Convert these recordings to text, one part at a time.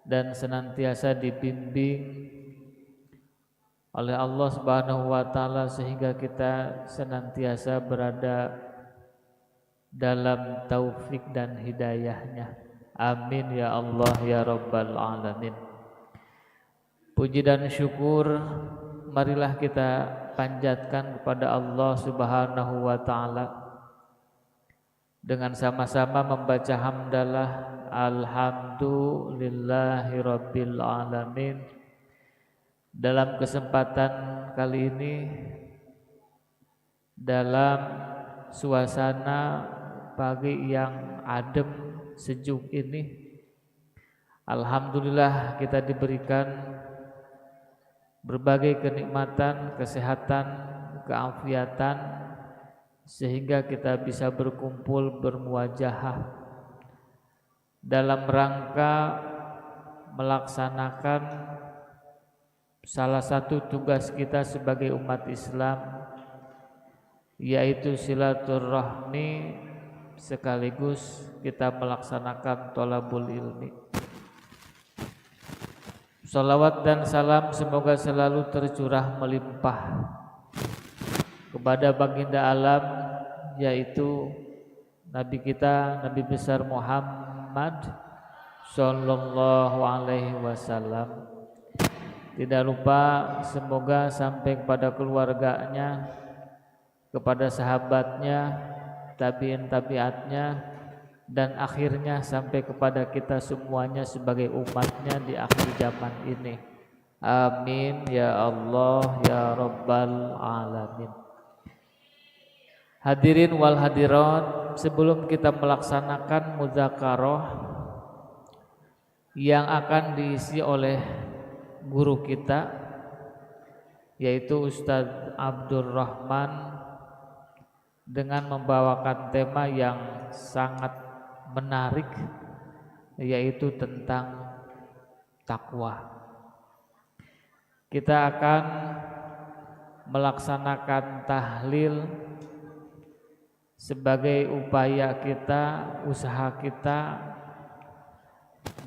dan senantiasa dibimbing oleh Allah Subhanahu wa taala sehingga kita senantiasa berada dalam taufik dan hidayahnya. Amin ya Allah ya Rabbal alamin. Puji dan syukur marilah kita panjatkan kepada Allah Subhanahu wa taala dengan sama-sama membaca hamdalah alhamdulillahi rabbil alamin. Dalam kesempatan kali ini dalam suasana pagi yang adem sejuk ini, alhamdulillah kita diberikan berbagai kenikmatan, kesehatan, keafiatan sehingga kita bisa berkumpul bermuajahah dalam rangka melaksanakan salah satu tugas kita sebagai umat Islam, yaitu silaturahmi sekaligus kita melaksanakan thalabul ilmi. Salawat dan salam semoga selalu tercurah melimpah kepada baginda alam, yaitu Nabi kita, Nabi besar Muhammad Sallallahu Alaihi Wasallam. Tidak lupa semoga sampai kepada keluarganya, kepada sahabatnya, tabi'in tabi'atnya, dan akhirnya sampai kepada kita semuanya sebagai umatnya di akhir zaman ini. Amin ya Allah ya Rabbal alamin. Hadirin wal hadirat, sebelum kita melaksanakan mudzakarah yang akan diisi oleh guru kita, yaitu Ustadz Abdul Rahman, dengan membawakan tema yang sangat menarik, yaitu tentang takwa. Kita akan melaksanakan tahlil sebagai upaya kita, usaha kita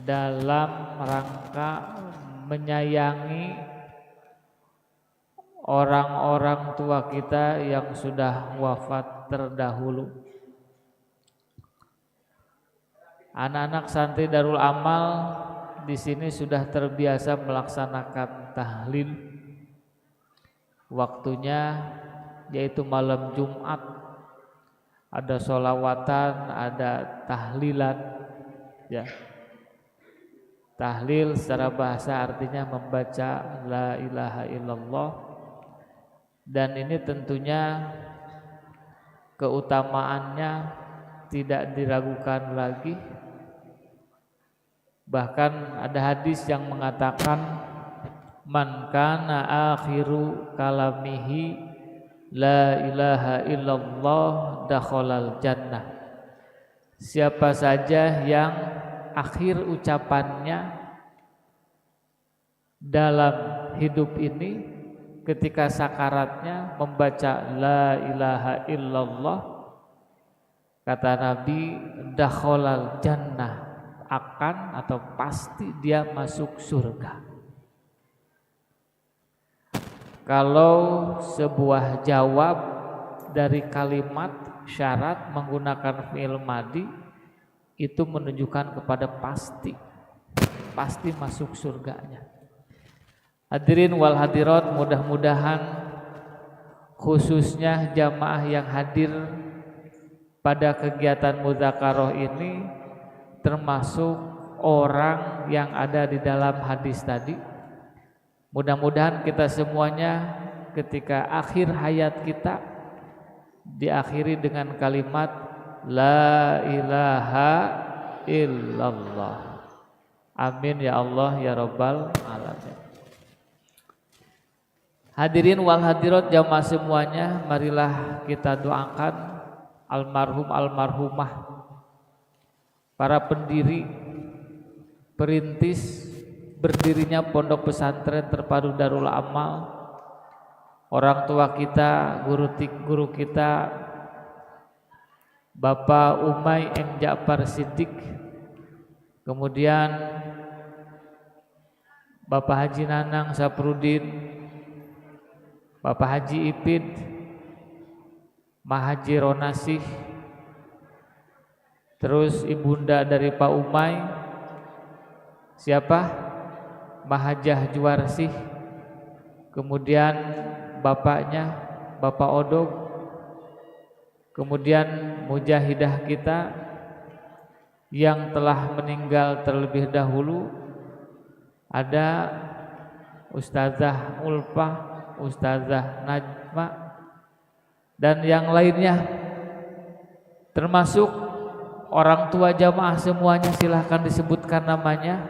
dalam rangka menyayangi orang-orang tua kita yang sudah wafat terdahulu. Anak-anak santri Darul Amal di sini sudah terbiasa melaksanakan tahlil. Waktunya yaitu malam Jumat, ada sholawatan, ada tahlilan, ya. Tahlil secara bahasa artinya membaca la ilaha illallah. Dan ini tentunya keutamaannya tidak diragukan lagi. Bahkan ada hadis yang mengatakan man kana akhiru kalamihi la ilaha illallah dakhalal jannah. Siapa saja yang akhir ucapannya dalam hidup ini ketika sakaratnya membaca la ilaha illallah, kata Nabi, dakhalal jannah, akan atau pasti dia masuk surga. Kalau sebuah jawab dari kalimat syarat menggunakan fi'il madhi itu menunjukkan kepada pasti masuk surganya. Hadirin wal hadirat, mudah-mudahan khususnya jamaah yang hadir pada kegiatan mudzakarah ini termasuk orang yang ada di dalam hadis tadi. Mudah-mudahan kita semuanya ketika akhir hayat kita diakhiri dengan kalimat la ilaha illallah. Amin ya Allah ya Rabbal alamin. Hadirin wal hadirat jamaah semuanya, marilah kita doakan almarhum almarhumah, para pendiri perintis berdirinya pondok pesantren terpadu Darul Amal, orang tua kita, guru kita Bapak Umay M. Ja'far Siddiq, kemudian Bapak Haji Nanang Saprudin, Bapak Haji Ipid, Ma Haji Ronasih, terus ibunda dari Pak Umay, siapa? Mahajah Juwarsih, kemudian bapaknya Bapak Odog, kemudian mujahidah kita yang telah meninggal terlebih dahulu, ada Ustazah Ulfah, Ustazah Najma, dan yang lainnya, termasuk orang tua jamaah semuanya. Silahkan disebutkan namanya,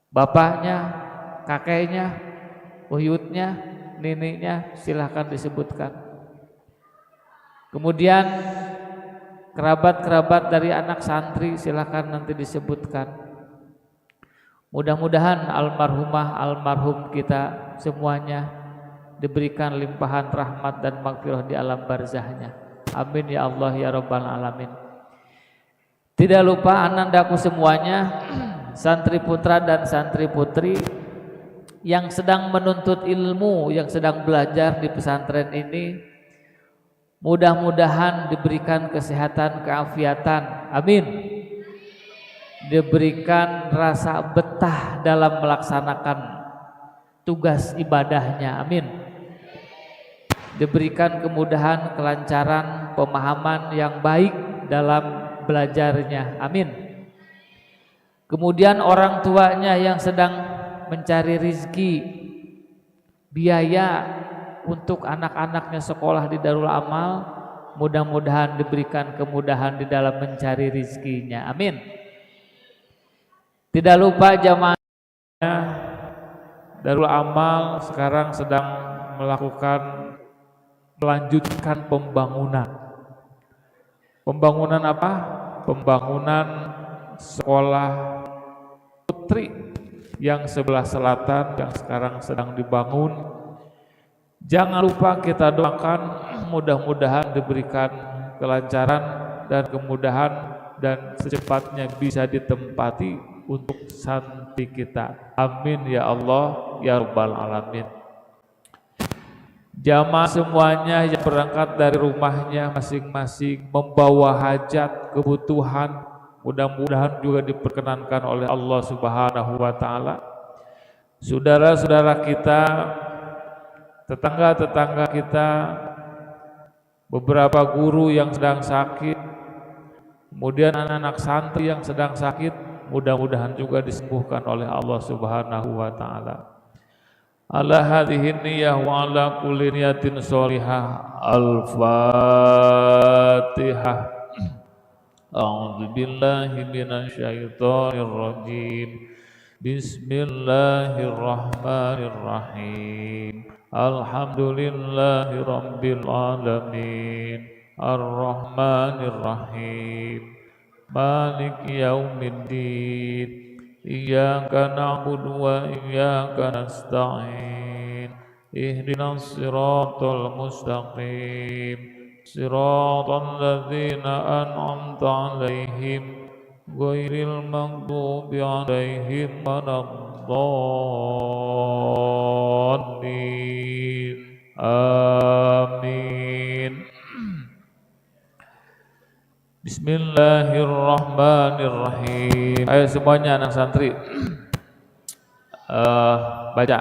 bapaknya, kakeknya, uyutnya, neneknya, silahkan disebutkan. Kemudian kerabat-kerabat dari anak santri silahkan nanti disebutkan. Mudah-mudahan almarhumah almarhum kita semuanya diberikan limpahan rahmat dan maghfirah di alam barzahnya. Amin ya Allah ya Rabbal alamin. Tidak lupa anandaku semuanya, santri putra dan santri putri yang sedang menuntut ilmu, yang sedang belajar di pesantren ini, mudah-mudahan diberikan kesehatan, keafiatan, amin. Diberikan rasa betah dalam melaksanakan tugas ibadahnya, amin. Diberikan kemudahan, kelancaran, pemahaman yang baik dalam belajarnya, amin. Kemudian orang tuanya yang sedang mencari rizki, biaya untuk anak-anaknya sekolah di Darul Amal, mudah-mudahan diberikan kemudahan di dalam mencari rizkinya, amin. Tidak lupa jamaah Darul Amal sekarang sedang melanjutkan pembangunan. Pembangunan apa? Pembangunan sekolah putri yang sebelah selatan yang sekarang sedang dibangun. Jangan lupa kita doakan mudah-mudahan diberikan kelancaran dan kemudahan dan secepatnya bisa ditempati untuk santri kita. Amin ya Allah ya Rabbal alamin. Jamaah semuanya yang berangkat dari rumahnya masing-masing membawa hajat, kebutuhan, mudah-mudahan juga diperkenankan oleh Allah Subhanahu wa taala. Saudara-saudara kita, tetangga-tetangga kita, beberapa guru yang sedang sakit, kemudian anak-anak santri yang sedang sakit, mudah-mudahan juga disembuhkan oleh Allah Subhanahu wa taala. Ala hadhihi niyyah wa ala kulli niyatin sholihah. Al-Fatihah. A'udzu billahi minasy syaithanir rajim. Bismillahirrahmanirrahim. Alhamdulillahi rabbil alamin. Ar-Rahmanir Rahim. Maliki yaumiddin. Iyyaka na'budu wa iyyaka nasta'in. Ihdinas siratal mustaqim. Siratal ladzina an'amta 'alaihim ghairil maghdubi 'alaihim waladdallin. Amin. Bismillahirrahmanirrahim. Ayo semuanya anak santri baca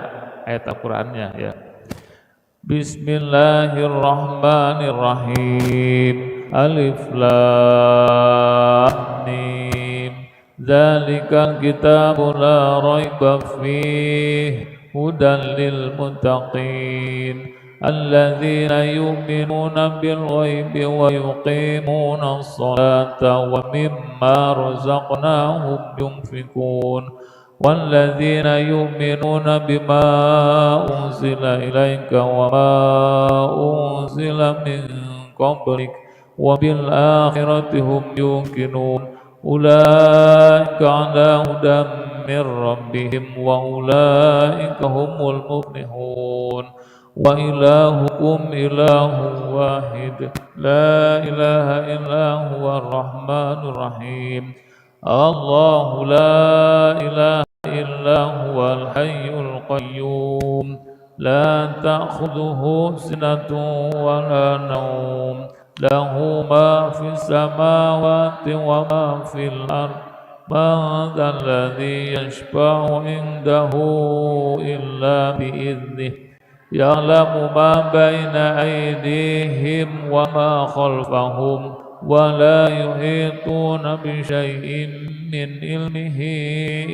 ayat Al-Qur'annya ya. Bismillahirrahmanirrahim. Alif Lam Mim. Dzalikal kitabu la raiba fihi hudan lil muttaqin. الذين يؤمنون بالغيب ويقيمون الصلاة ومما رزقناهم ينفقون والذين يؤمنون بما أنزل إليك وما أنزل من قبلك وبالآخرة هم يوقنون أولئك على هدى من ربهم وأولئك هم المفلحون wa ilahukum ilahu wahid la ilaha illa huwa ar-rahmanur rahim Allahu la ilaha illa huwa القيوم لا تأخذه سنة ولا نوم له ما في السماوات وما في الأرض من ذا الذي يشفع عنده إلا بإذنه يعلم ما بين أيديهم وما خلفهم ولا يحيطون بشيء من علمه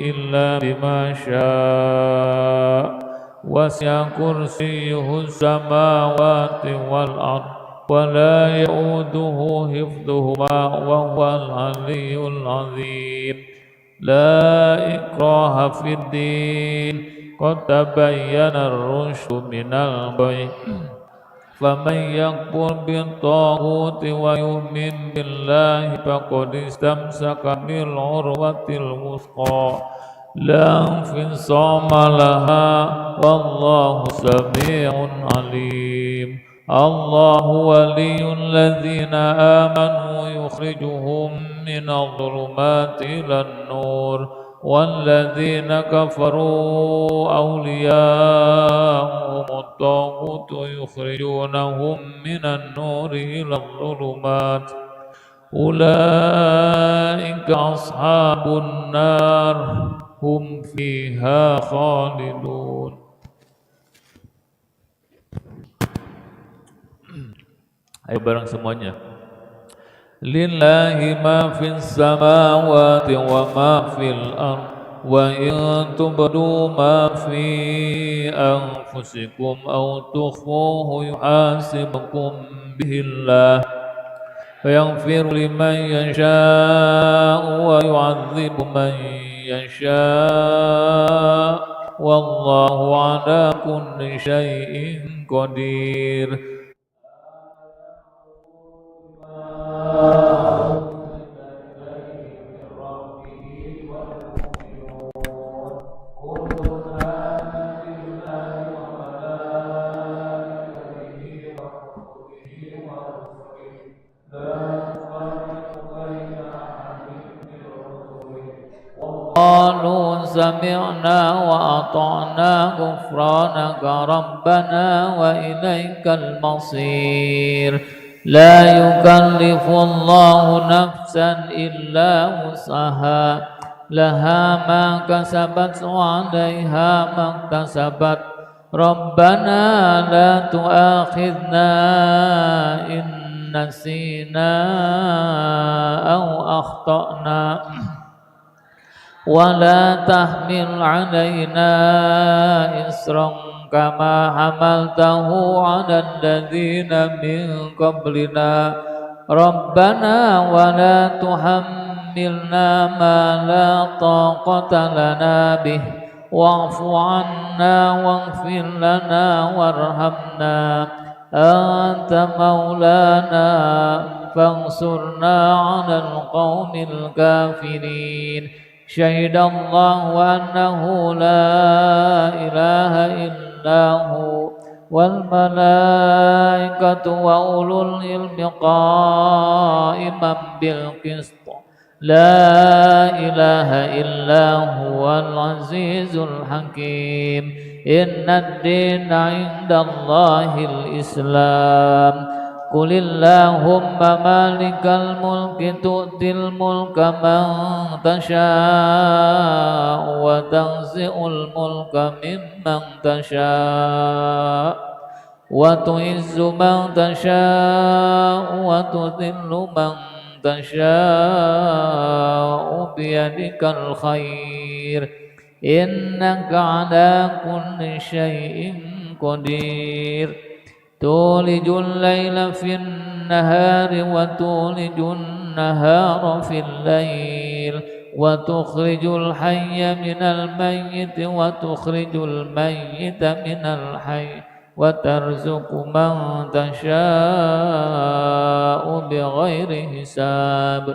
إلا بما شاء وسع كرسيه السماوات والأرض ولا يؤوده حفظهما وهو العلي العظيم لا إكراه في الدين قد تبين الرشد من الغي فمن يكفر بالطاغوت ويؤمن بالله فقد استمسك بالعروة الوثقى لا انفصام لها والله سميع عليم الله ولي الذين آمنوا يخرجهم من الظلمات إلى النور والذين كفروا أولياءهم الطاغوت يخرجونهم من النور إلى الظلمات أولئك أصحاب النار هم فيها خالدون. Ayo bareng semuanya. Lillahi ma fis samawati wa ma fil ard wa in tubdu ma fi anfusikum aw tukhfuhu yuhasibukum bihillah fayaghfiru liman yasha'u wa yu'adzibu man yasha' wallahu ala kulli syai'in qadir. قالوا سمعنا وأطعنا غفرانك ربنا وإليك المصير لا يكلف الله نفسا إلا وسعها لها ما كسبت وعليها ما اكتسبت ربنا لا تؤاخذنا إن نسينا أو أخطأنا ولا تحمل علينا إصرا كما حملته على الذين من قبلنا ربنا ولا تحملنا ما لا طاقة لنا به واعف عنا واغفر لنا وارحمنا أنت مولانا فانصرنا على القوم الكافرين شهد الله أنه لا إله إلا هو والملائكة وأولو العلم قائما بالقسط لا إله إلا هو العزيز الحكيم إن الدين عند الله الإسلام قل اللهم مالك الملك تؤتي الملك من تشاء وتنزع الملك ممن تشاء وتعز من تشاء وتذل من تشاء بيدك الخير إنك على كل شيء قدير تولج الليل في النهار وتولج النهار في الليل وتخرج الحي من الميت وتخرج الميت من الحي وترزق من تشاء بغير حساب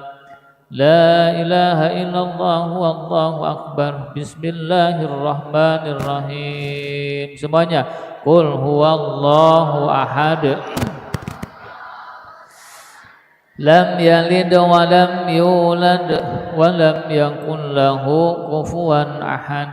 لا إله إلا الله والله أكبر بسم الله الرحمن الرحيم. Semuanya Qul huwallahu ahad lam yalid wa lam yulad wa lam yakul lahu kufuwan ahad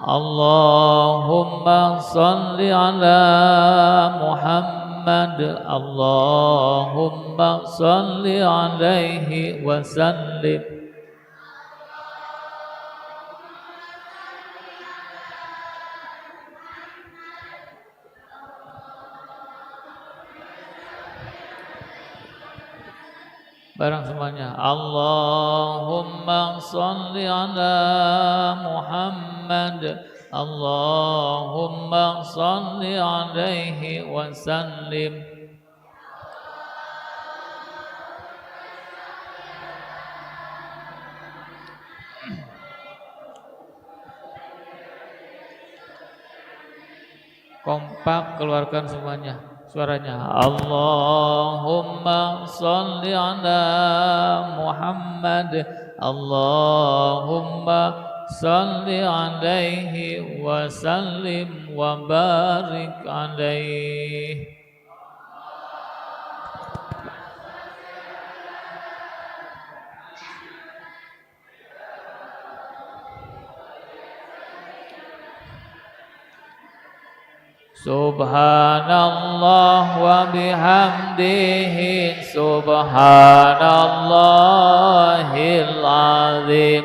Allahumma salli ala Muhammad. Allahumma salli alaihi wa sallim. Barang semuanya. Allahumma salli ala Muhammad. Allahumma salli alaihi wa sallim. Kompak keluarkan semuanya suaranya. Allahumma salli ala Muhammad. Allahumma salli alaihi wa sallim wa barik alaihi. Subhanallah wa bihamdihi, subhanallahil azim.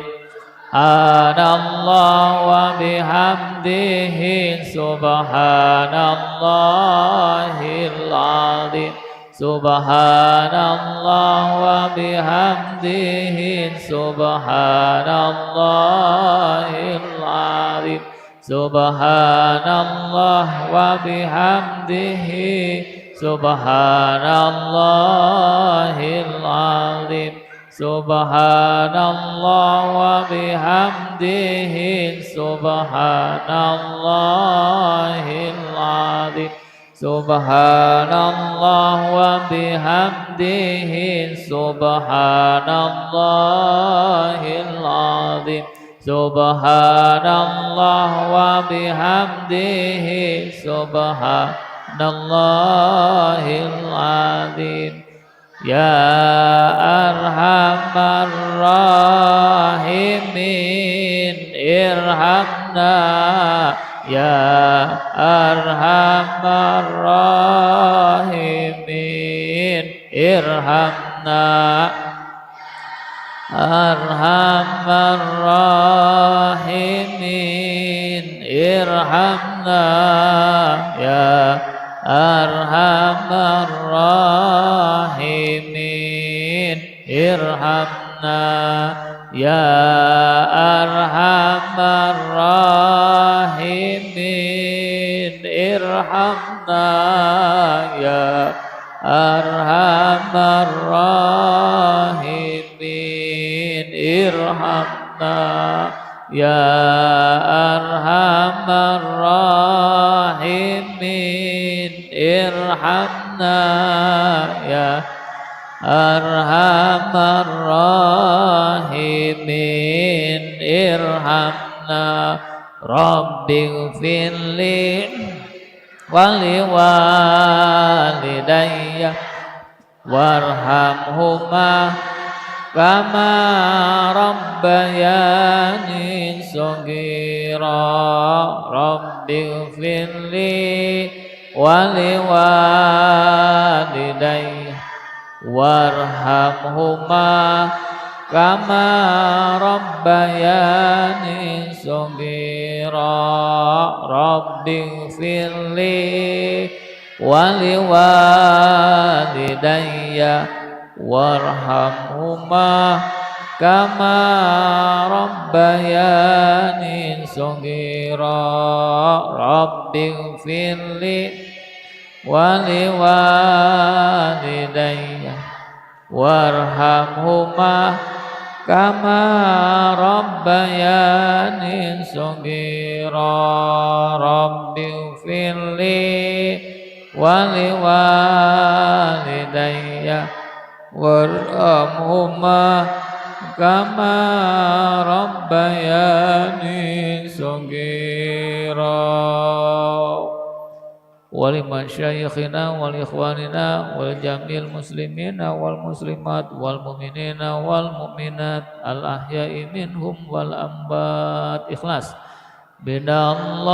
Subhanallah wa bihamdihi, subhanallahil azim. Subhanallah wa bihamdihi, subhanallahil azim. Subhanallah wa bihamdihi, subhanallahil azim. Subhanallah wa bihamdihi, subhanallahil azim. Subhanallah wa bihamdihi, subhanallahil azim. Subhanallah wa bihamdihi, subhanallahil azim. Ya arhamar rahimin irhamna, ya arhamar rahimin irhamna. Arhamar rahimin irhamna, ya arhamar rahimin irhamna, ya arhamar rahimin irhamna, ya arhamar rahimin irhamna, ya arhamar rahimin irhamna, ya arhamar rahimin irhamna. Rabbighfirli wali walidayya warhamhuma kama rabbayani shaghira. Rabbighfirli wali walidayya warhamhuma kama rabbayani shaghira. Rabbighfirli wali walidayya warhamhuma kama rabbayani shaghira. Rabbighfirli wali walidayya warhamhuma kama rabbayani shaghira. Rabbighfirli wali walidayya warhamhuma kama rabbayani shaghira. Wali masyayikhina wal ikhwanina wal jamil muslimina wal muslimat wal mu'minina wal mu'minat al ahya'i minhum wal ambat. Ikhlas. binallah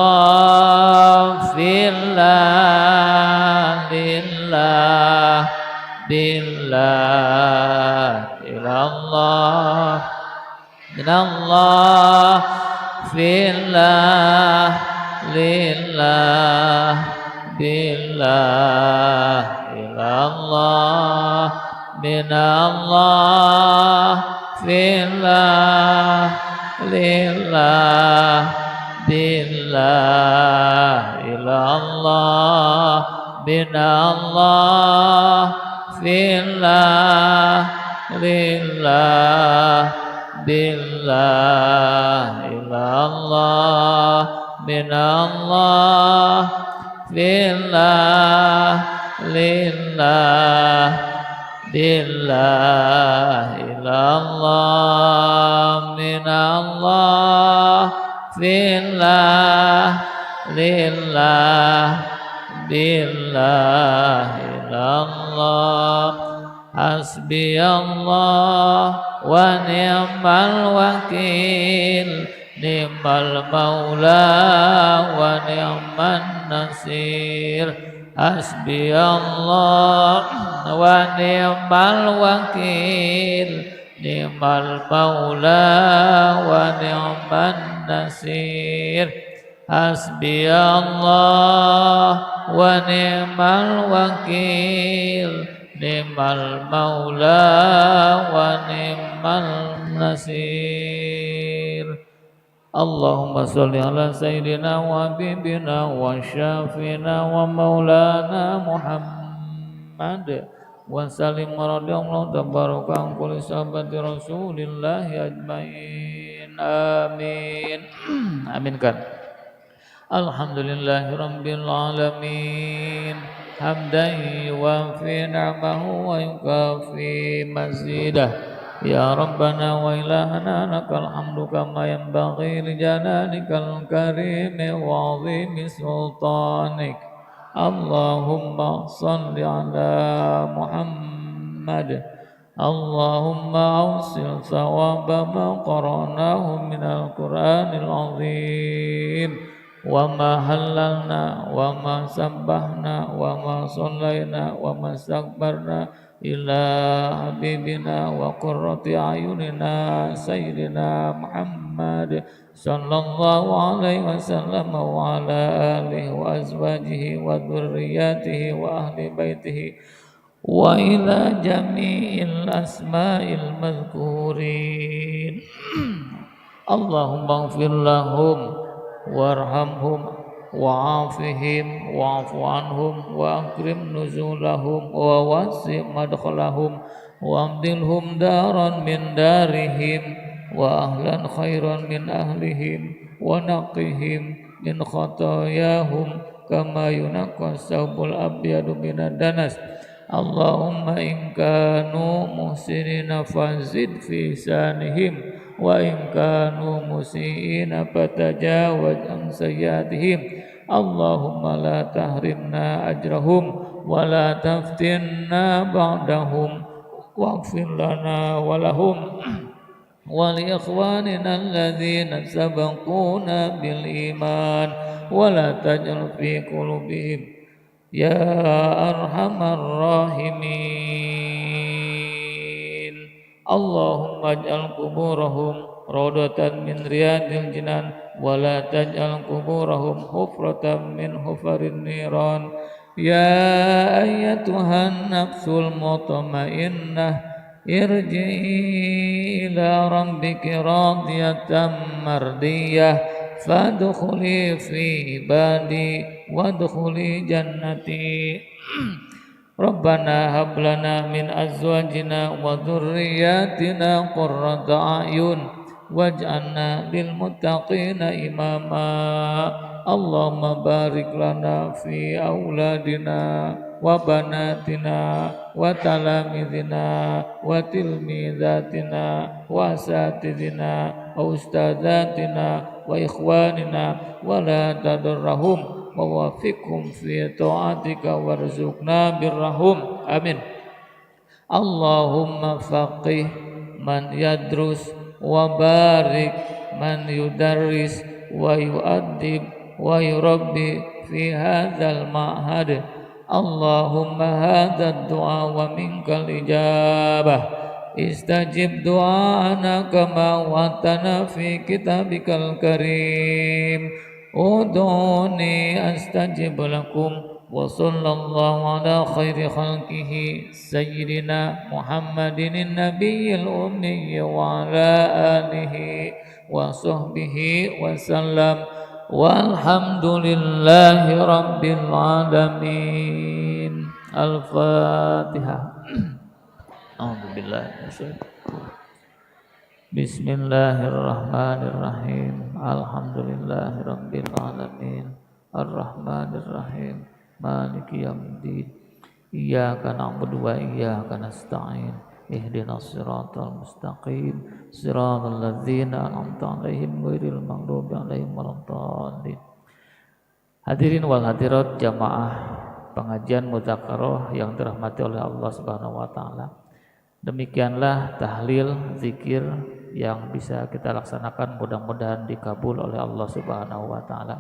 fillah lillah billah ilallah binallah fillah lillah billah ilallah minallah fillah lillah billah ilallah binallah fillah lillah billah ilallah minallah fillah lillah billah ilallah minallah fillah lillah billah ilallah hasbiyallah wa ni'mal wakil ni'mal maula wa ni'man nasir hasbiyallah wa ni'mal wakil ni'mal maula wa ni'man nasir hasbiyallah wa ni'mal wakil ni'mal maula wa ni'mal nasir. Allahumma sholli ala sayyidina wa habibina wa syafina wa maulana Muhammad wa sallim radhiyallahu tabaraka an kulli sahabati Rasulillah ajmain. Amin. Aminkan. Alhamdulillahi rabbil alamin hamdan yuwafi ni'amahu wa yukafi mazidah. Ya Rabbana wa ilahana lakal hamdu kama yanbaghi li jalalikal karim wa 'azimi sultanik. Allahumma salli ala Muhammad. Allahumma awsil thawaba ma qara'nahu minal Qur'anil 'azim wa ma halalna wa ma sabbahna wa ma sallaina wa ma stakbarna ila habibina wa qurrati ayunina sayyidina Muhammad sallallahu alaihi wasallam wa ala alihi wa azwajihi wa dhurriyyatihi wa ahli baitihi wa ila jami'il asma'il madhkurin. Allahumma ighfir lahum warhamhum wa'afihim wa'fu anhum wa akrim nuzulahum wa wasi' madkhalahum wa amdilhum daran min darihim wa ahlan khairan min ahlihim wa naqihim min khatayahum kama yunaqqa as-sawbul abyadu minad danas. Allahumma in kanu muhsinina fazid fi sanihim wa in kanu musiina fatajawaz an sayyiatihim. Allahumma la tahrimna ajrahum wa la taftinna ba'dahum waghfir lana wa lahum wa li ikhwanina alladhina sabaquna bil iman wa la taj'al fi qulubihim ya arhamar rahimin. Allahumma ij'al quburahum rawdatan min riyadil jinan wa la taj'al quburahum hufratan min hufarin niran. Ya ayyatuhan nafsul mutmainnah irji'i ila rabbiki radiyatan mardiyah fadkhuli fi ibadi wadkhuli jannati. Rabbana hab lana min azwajina wa dhurriyyatina qurrata a'yun waj'alna lil muttaqina imama. Allahumma barik lana fi auladina wa banatina wa talamidina wa tilmidatina wa asatidina wa ustadatina wa ikhwanina wa la tadurrahum wa wafiqhum fi ta'atika warzuqna birrahum. Amin. Allahumma faqih man yadrus wa barik man yudarris ويؤدب ويربي في هذا المعهد. اللهم هذا الدعاء ومنك الإجابة، استجب دعاءنا كما وعدتنا في كتابك الكريم. ادعوني أستجب لكم. وصلى الله على خير خلقه سيدنا محمد النبي الأمي وعلى آله وصحبه وسلم. Walhamdulillahi Rabbil Alamin. Al-Fatihah. Bismillahirrahmanirrahim. Alhamdulillahi Rabbil Alamin. Ar-Rahmanirrahim. Maliki yaumiddin. Iyyaka na'budu wa iyyaka nasta'in. Ihdinas siratal mustaqim, siratal ladzina an'amta 'alaihim ghairil maghdubi 'alaihim waladdallin. Hadirin wal hadirat jamaah pengajian mudzakarah yang dirahmati oleh Allah Subhanahu wa taala. Demikianlah tahlil zikir yang bisa kita laksanakan, mudah-mudahan dikabul oleh Allah Subhanahu wa taala.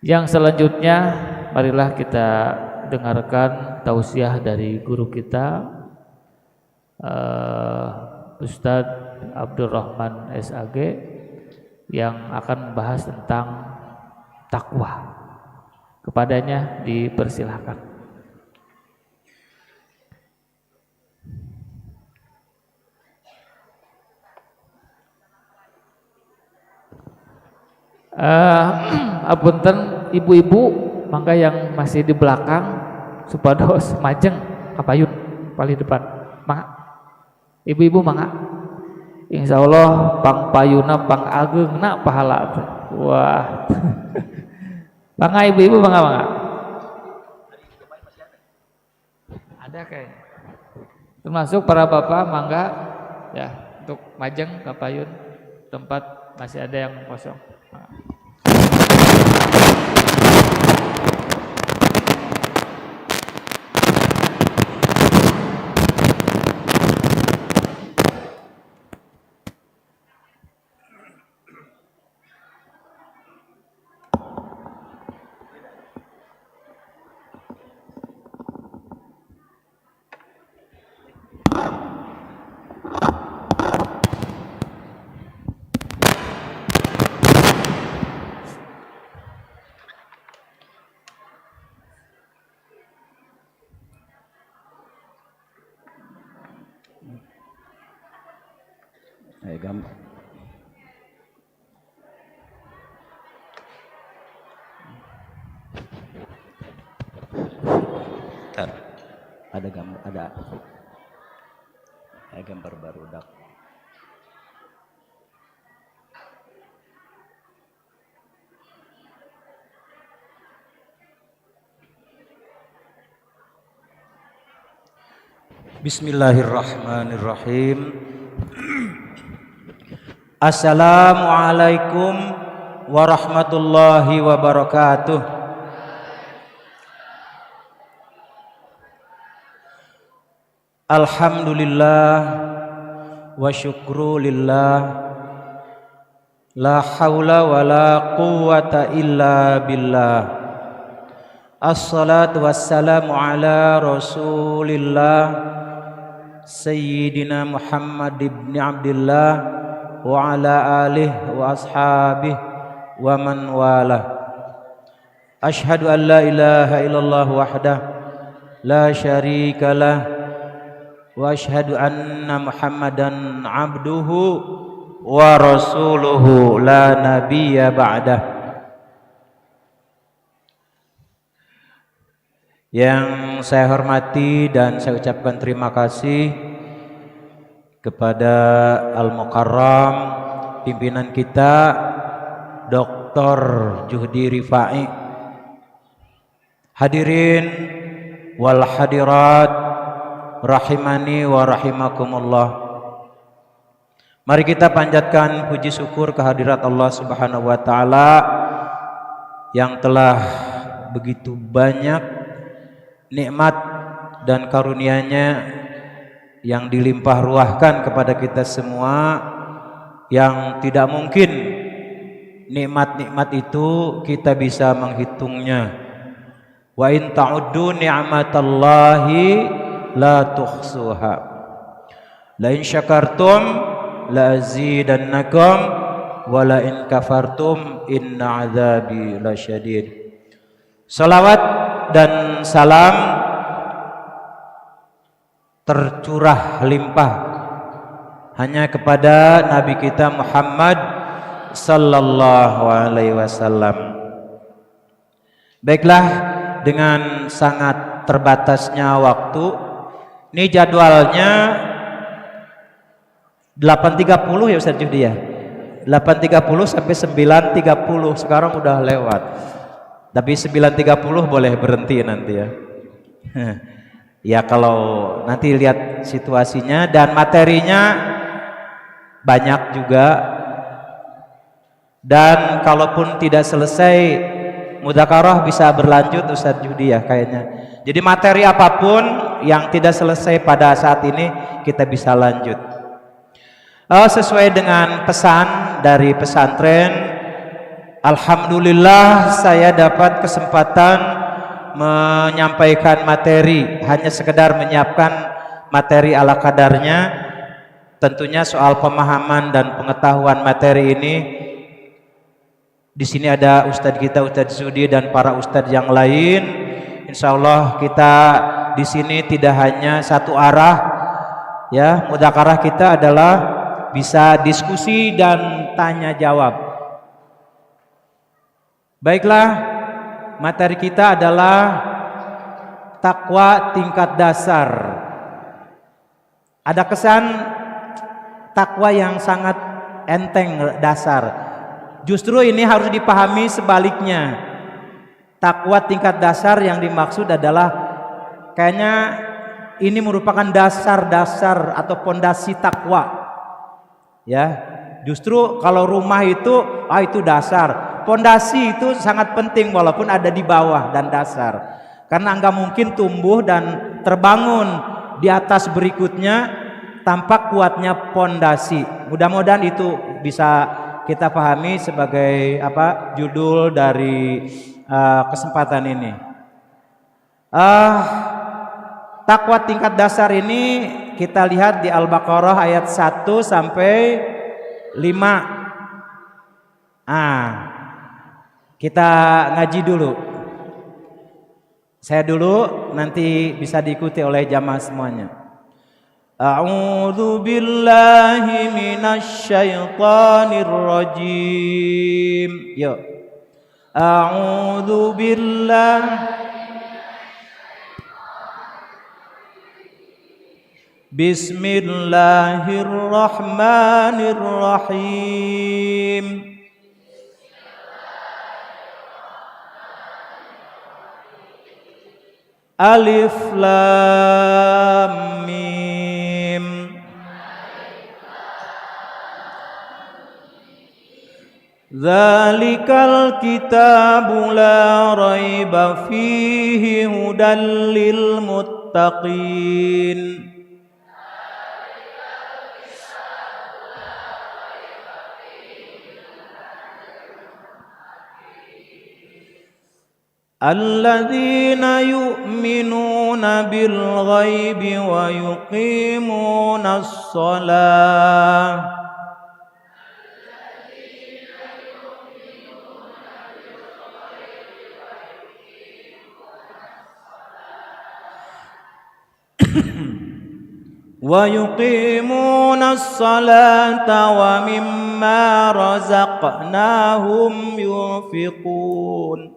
Yang selanjutnya marilah kita dengarkan tausiah dari guru kita Ustadz Abdurrahman SAG yang akan membahas tentang takwa. Kepadanya dipersilahkan. Apunten ibu-ibu mangga yang masih di belakang supados majeng kapayun paling depan. Mangga ibu-ibu mangga, insya Allah pang payuna pang agengna pahala. Wah, mangga ibu-ibu mangga. Ada kayak, termasuk para bapak mangga ya untuk majeng kapayun, tempat masih ada yang kosong. Gambar. Ada gambar, ada gambar baru dak. Bismillahirrahmanirrahim. Assalamualaikum warahmatullahi wabarakatuh. Alhamdulillah wa syukru lillah, la haula wa la quwwata illa billah. Assalatu wassalamu ala rasulillah Sayyidina Muhammad ibn Abdillah wa ala alihi wa ashabihi wa man wala. Ashhadu an la ilaha illallah wahdah la syarika lah wa ashhadu anna Muhammadan abduhu wa rasuluhu la nabiyya ba'dah. Yang saya hormati dan saya ucapkan terima kasih kepada Al-Mukarram pimpinan kita Dr. Juhdi Rifai. Hadirin wal hadirat rahimani wa rahimakumullah. Mari kita panjatkan puji syukur kehadirat Allah Subhanahu wa taala yang telah begitu banyak nikmat dan karunia-Nya yang dilimpah ruahkan kepada kita semua, yang tidak mungkin nikmat-nikmat itu kita bisa menghitungnya. Wa in ta'uddu ni'matallahi la tuhsuha. La in syakartum la azidannakum wa la in kafartum inna adzabi lasyadid. Salawat dan salam tercurah limpah hanya kepada Nabi kita Muhammad sallallahu alaihi wasallam. Baiklah, dengan sangat terbatasnya waktu, ini jadwalnya 8.30 ya Ustaz Judi ya. 8.30 sampai 9.30. Sekarang udah lewat. Tapi 9.30 boleh berhenti nanti ya. Ya kalau nanti lihat situasinya dan materinya banyak juga. Dan kalaupun tidak selesai mudzakarah bisa berlanjut Ustaz Judi ya kayaknya. Jadi materi apapun yang tidak selesai pada saat ini kita bisa lanjut. Sesuai dengan pesan dari pesantren, alhamdulillah saya dapat kesempatan menyampaikan materi, hanya sekedar menyiapkan materi ala kadarnya. Tentunya soal pemahaman dan pengetahuan materi ini di sini ada Ustadz kita, Ustadz Zudi dan para Ustadz yang lain. Insya Allah kita di sini tidak hanya satu arah, ya. Mudzakarah kita adalah bisa diskusi dan tanya jawab. Baiklah, materi kita adalah takwa tingkat dasar. Ada kesan takwa yang sangat enteng dasar. Justru ini harus dipahami sebaliknya. Takwa tingkat dasar yang dimaksud adalah kayaknya ini merupakan dasar-dasar atau pondasi takwa. Ya, justru kalau rumah itu itu dasar. Pondasi itu sangat penting walaupun ada di bawah dan dasar. Karena enggak mungkin tumbuh dan terbangun di atas berikutnya tanpa kuatnya pondasi. Mudah-mudahan itu bisa kita pahami sebagai judul dari kesempatan ini. Takwa tingkat dasar ini kita lihat di Al-Baqarah ayat 1 sampai 5. Kita ngaji dulu. Saya dulu, nanti bisa diikuti oleh jamaah semuanya. A'udzu billahi minasy syaithanir rajim. Yuk. A'udzu billahi Bismillahirrahmanirrahim. Alif Lam Mim. Dzalikal kitabu la raiba fihi hudal lil muttaqin. Alladzina yu'minuna bil ghaibi wa yuqimunas shalah. Wa yuqimunas salata wa mimma razaqnahum yunfiqun.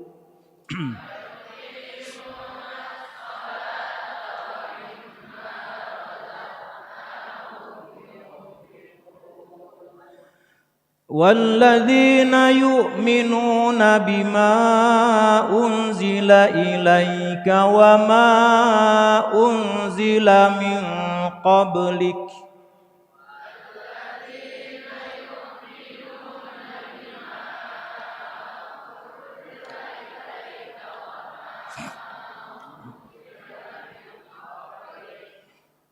وَالَّذِينَ يُؤْمِنُونَ بِمَا أُنْزِلَ إِلَيْكَ وَمَا أُنْزِلَ مِنْ قَبْلِكَ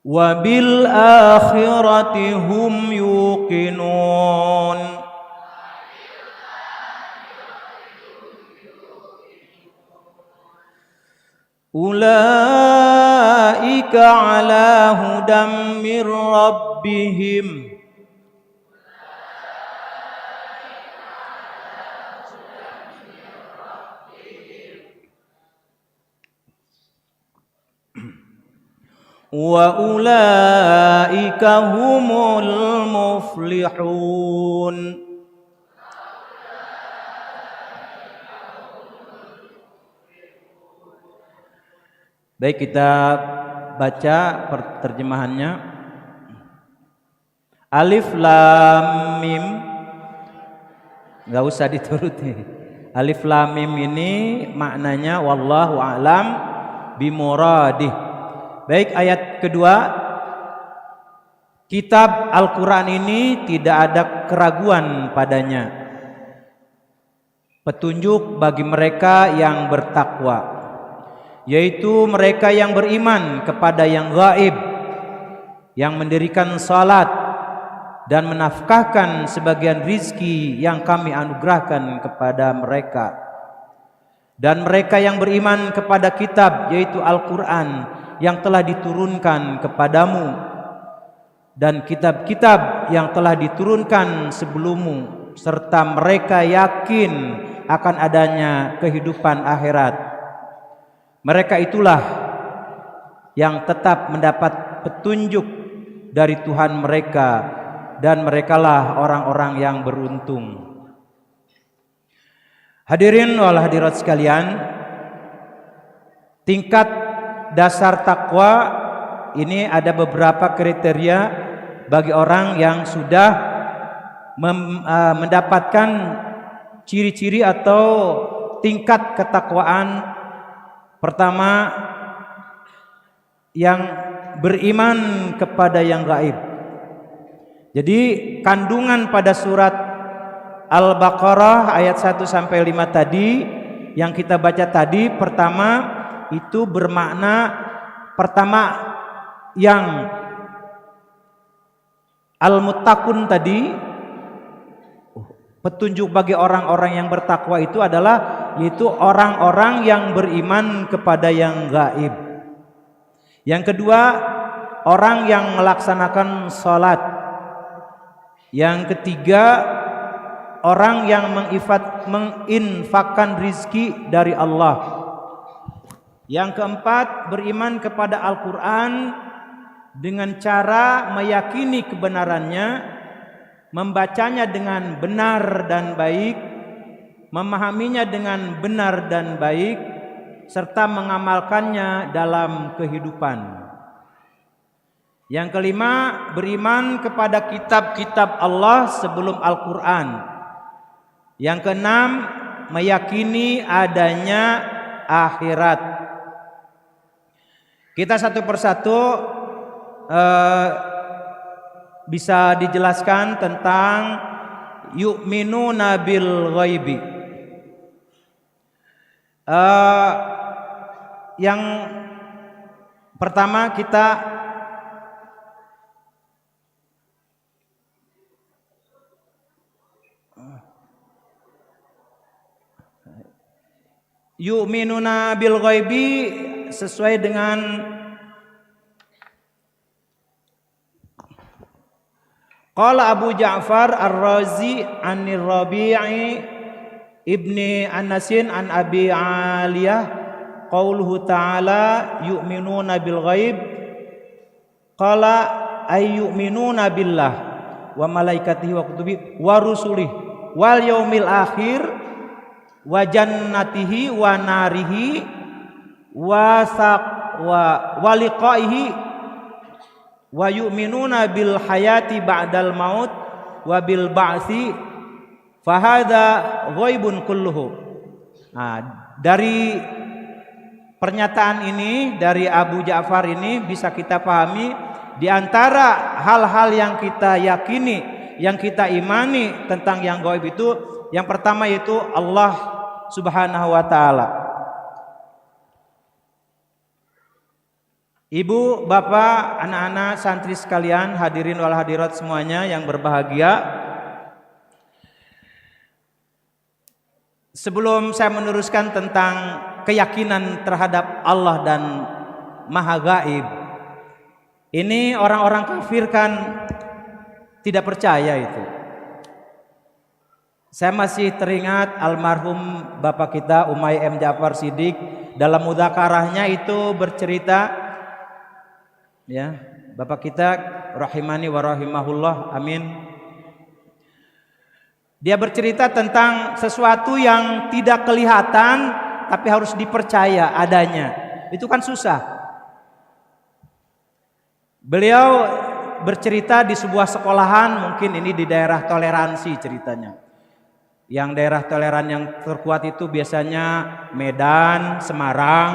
وَبِالْآخِرَةِ هُمْ يُوقِنُونَ. ulaika ala hudam mir rabbihim. Wa ulaika humul muflihun. Baik, kita baca terjemahannya. Alif lam mim, nggak usah dituruti. Alif lam mim ini maknanya wallahu a'lam bimuradih. Baik, ayat kedua, kitab Al-Quran ini tidak ada keraguan padanya, petunjuk bagi mereka yang bertakwa, yaitu mereka yang beriman kepada yang gaib, yang mendirikan salat dan menafkahkan sebagian rizki yang kami anugerahkan kepada mereka, dan mereka yang beriman kepada kitab yaitu Al-Quran yang telah diturunkan kepadamu dan kitab-kitab yang telah diturunkan sebelummu, serta mereka yakin akan adanya kehidupan akhirat. Mereka itulah yang tetap mendapat petunjuk dari Tuhan mereka, dan merekalah orang-orang yang beruntung. Hadirin wal hadirat sekalian, tingkat dasar takwa ini ada beberapa kriteria bagi orang yang sudah mendapatkan ciri-ciri atau tingkat ketakwaan. Pertama, yang beriman kepada yang gaib. Jadi kandungan pada surat Al-Baqarah ayat 1 sampai 5 tadi yang kita baca tadi, pertama itu bermakna pertama yang al-muttaqun tadi, petunjuk bagi orang-orang yang bertakwa itu adalah yaitu orang-orang yang beriman kepada yang gaib. Yang kedua, orang yang melaksanakan salat. Yang ketiga, orang yang menginfakkan rizki dari Allah. Yang keempat, beriman kepada Al-Quran dengan cara meyakini kebenarannya, membacanya dengan benar dan baik, memahaminya dengan benar dan baik, serta mengamalkannya dalam kehidupan. Yang kelima, beriman kepada kitab-kitab Allah sebelum Al-Quran. Yang keenam, meyakini adanya akhirat. Kita satu persatu bisa dijelaskan tentang yu'minuna bil ghaibi. Yang pertama kita yu'minuna bil ghaibi sesuai dengan qala Abu Ja'far Ar-Razi Anir Rabi'i ibni Anasin an Abi Aliyah qauluhu ta'ala yu'minuna bil ghaib qala ay yu'minuna billah wa malaikatihi wa kutubihi wa rusulihi wal yaumil akhir wa jannatihi wa narihi wa liqaihi wa yu'minuna bil hayati ba'dal maut wa bil ba'si fa hadza ghaibun kulluhu. Nah, dari pernyataan ini dari Abu Ja'far ini bisa kita pahami di antara hal-hal yang kita yakini, yang kita imani tentang yang gaib itu, yang pertama yaitu Allah Subhanahu wa taala. Ibu, bapak, anak-anak, santri sekalian, hadirin wal hadirat semuanya yang berbahagia. Sebelum saya meneruskan tentang keyakinan terhadap Allah dan Maha Gaib. Ini orang-orang kafir kan tidak percaya itu. Saya masih teringat almarhum bapak kita Umay M. Ja'far Siddiq dalam mudzakarahnya itu bercerita, ya, bapak kita rahimani wa rahimahullah, amin. Dia bercerita tentang sesuatu yang tidak kelihatan tapi harus dipercaya adanya. Itu kan susah. Beliau bercerita di sebuah sekolahan, mungkin ini di daerah toleransi ceritanya. Yang daerah toleran yang terkuat itu biasanya Medan, Semarang,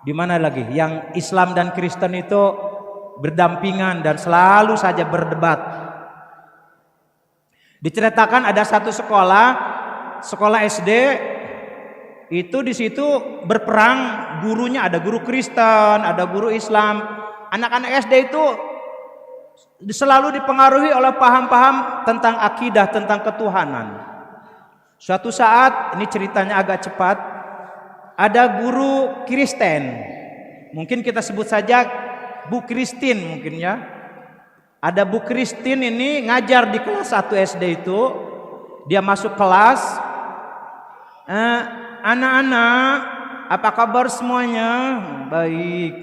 di mana lagi? Yang Islam dan Kristen itu berdampingan dan selalu saja berdebat. Diceritakan ada satu sekolah SD itu di situ berperang, gurunya ada guru Kristen, ada guru Islam. Anak-anak SD itu selalu dipengaruhi oleh paham-paham tentang akidah, tentang ketuhanan. Suatu saat, ini ceritanya agak cepat, ada guru Kristen, mungkin kita sebut saja Bu Kristin mungkin ya. Ada Bu Kristin ini ngajar di kelas 1 SD itu. Dia masuk kelas, anak-anak apa kabar semuanya? Baik.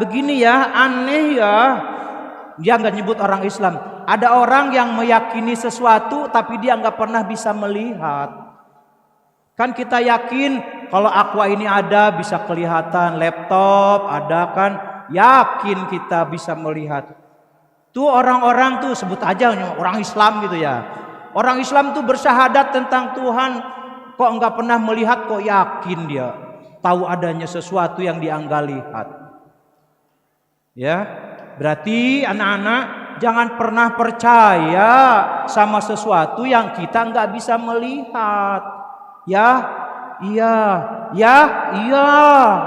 Begini ya, aneh ya. Dia nggak nyebut orang Islam. Ada orang yang meyakini sesuatu tapi dia nggak pernah bisa melihat. Kan kita yakin kalau aqua ini ada bisa kelihatan, laptop ada kan, yakin kita bisa melihat. Tuh orang-orang tuh sebut aja orang Islam gitu ya. Orang Islam tuh bersyahadat tentang Tuhan, kok nggak pernah melihat, kok yakin dia tahu adanya sesuatu yang dia nggak lihat. Ya, berarti anak-anak jangan pernah percaya sama sesuatu yang kita nggak bisa melihat. Iya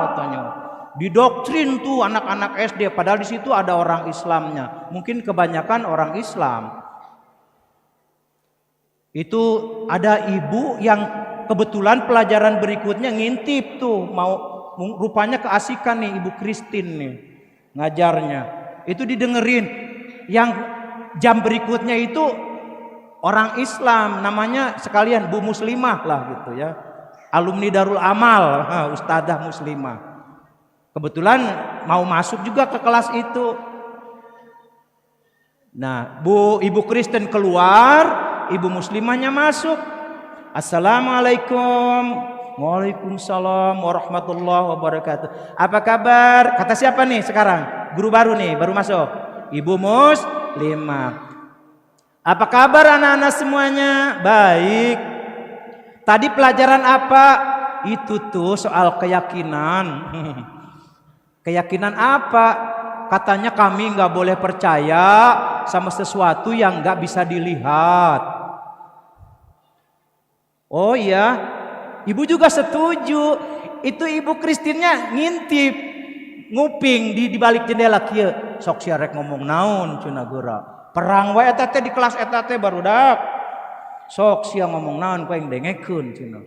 katanya. Didoktrin tuh anak-anak SD, padahal di situ ada orang Islamnya. Mungkin kebanyakan orang Islam. Itu ada ibu yang kebetulan pelajaran berikutnya ngintip tuh, rupanya keasikan nih Ibu Kristin nih ngajarnya. Itu didengerin. Yang jam berikutnya itu orang Islam, namanya sekalian Bu Muslimah lah gitu ya, alumni Darul Amal, Ustadzah Muslimah. Kebetulan mau masuk juga ke kelas itu. Nah, Ibu Kristen keluar, Ibu Muslimahnya masuk. Assalamualaikum. Waalaikumsalam warahmatullahi wabarakatuh. Apa kabar? Kata siapa nih sekarang? Guru baru nih, baru masuk. Ibu Muslimah. Apa kabar anak-anak semuanya? Baik. Tadi pelajaran apa? Itu tuh soal keyakinan. Keyakinan apa? Katanya kami nggak boleh percaya sama sesuatu yang nggak bisa dilihat. Oh iya, ibu juga setuju. Itu Ibu Kristinnya ngintip, nguping di balik jendela kieu. Sok siarek ngomong naon cenah geura. Perang wae eta teh di kelas eta teh barudak. Sok sia ngomong naon ku yang dengekeun cenah.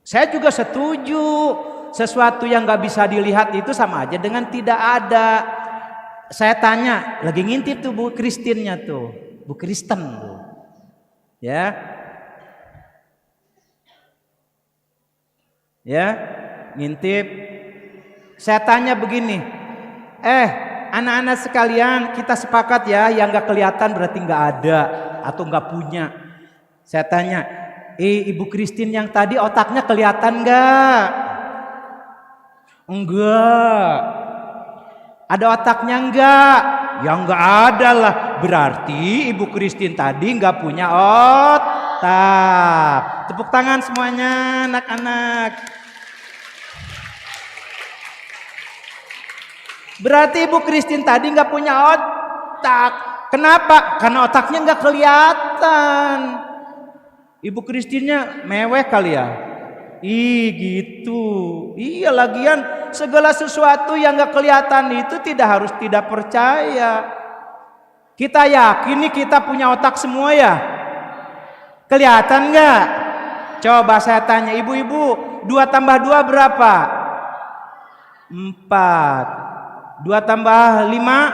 Saya juga setuju. Sesuatu yang nggak bisa dilihat itu sama aja dengan tidak ada. Saya tanya, lagi ngintip tuh Bu Kristinnya tuh, Bu Kristen tuh, ya, ngintip. Saya tanya begini, anak-anak sekalian, kita sepakat ya, yang nggak kelihatan berarti nggak ada atau nggak punya. Saya tanya, Ibu Kristin yang tadi otaknya kelihatan nggak? Enggak. Ada otaknya enggak? Ya enggak ada lah. Berarti Ibu Kristin tadi enggak punya otak. Tepuk tangan semuanya anak-anak. Berarti Ibu Kristin tadi enggak punya otak. Kenapa? Karena otaknya enggak kelihatan. Ibu Kristinnya mewek kali ya. Gitu. Iya, lagian segala sesuatu yang gak kelihatan itu tidak percaya. Kita yakin nih kita punya otak semua ya. Kelihatan gak? Coba saya tanya ibu-ibu, 2 tambah 2 berapa? 4. 2 tambah 5?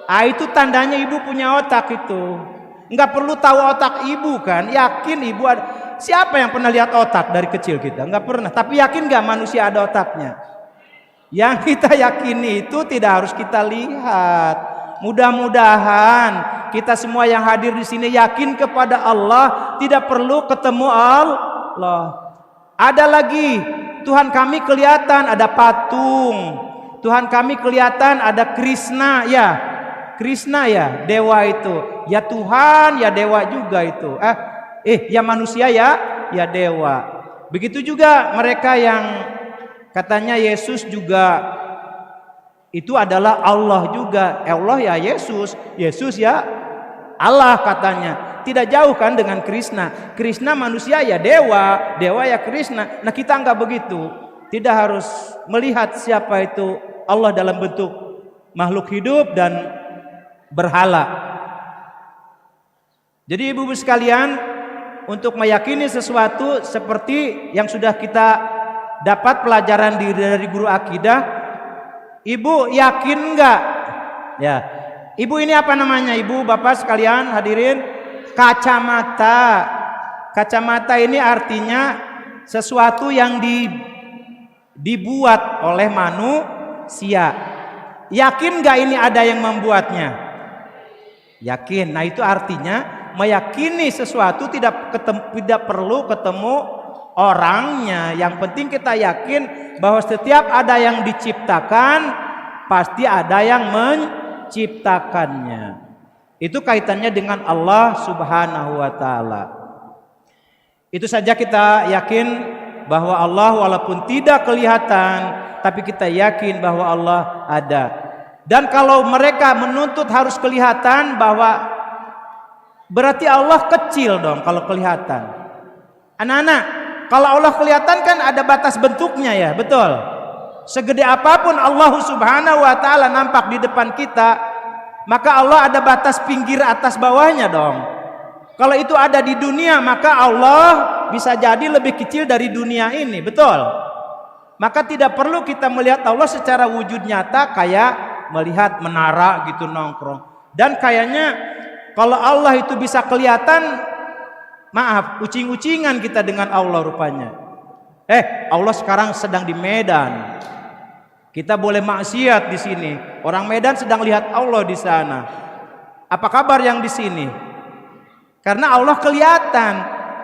Ah, itu tandanya ibu punya otak itu. Enggak perlu tahu otak ibu kan? Yakin ibu ada? Siapa yang pernah lihat otak dari kecil kita? Enggak pernah. Tapi yakin enggak manusia ada otaknya? Yang kita yakini itu tidak harus kita lihat. Mudah-mudahan kita semua yang hadir di sini yakin kepada Allah, tidak perlu ketemu Allah. Ada lagi, Tuhan kami kelihatan ada patung. Tuhan kami kelihatan ada Krishna ya. Krishna ya, dewa itu. Ya Tuhan, ya dewa juga itu. Ya manusia ya dewa. Begitu juga mereka yang katanya Yesus juga itu adalah Allah juga. Allah ya Yesus, Yesus ya Allah katanya. Tidak jauh kan dengan Krishna. Krishna manusia ya dewa, dewa ya Krishna. Nah kita enggak begitu. Tidak harus melihat siapa itu Allah dalam bentuk makhluk hidup dan berhala. Jadi ibu-ibu sekalian, untuk meyakini sesuatu seperti yang sudah kita dapat pelajaran dari guru akidah, ibu yakin enggak? Ya, ibu ini apa namanya? Ibu, bapak sekalian hadirin, kacamata. Kacamata ini artinya sesuatu yang dibuat oleh manusia. Yakin enggak ini ada yang membuatnya? Yakin. Nah itu artinya meyakini sesuatu tidak perlu ketemu orangnya. Yang penting kita yakin bahwa setiap ada yang diciptakan pasti ada yang menciptakannya. Itu kaitannya dengan Allah Subhanahu wa taala. Itu saja kita yakin bahwa Allah walaupun tidak kelihatan, tapi kita yakin bahwa Allah ada. Dan kalau mereka menuntut harus kelihatan, bahwa berarti Allah kecil dong kalau kelihatan. Anak-anak, kalau Allah kelihatan kan ada batas bentuknya ya, betul? Segede apapun Allah Subhanahu wa taala nampak di depan kita, maka Allah ada batas pinggir atas bawahnya dong. Kalau itu ada di dunia, maka Allah bisa jadi lebih kecil dari dunia ini, betul? Maka tidak perlu kita melihat Allah secara wujud nyata kayak melihat menara gitu nongkrong. Dan kayaknya kalau Allah itu bisa kelihatan, maaf, ucing-ucingan kita dengan Allah rupanya. Allah sekarang sedang di Medan. Kita boleh maksiat di sini. Orang Medan sedang lihat Allah di sana. Apa kabar yang di sini? Karena Allah kelihatan.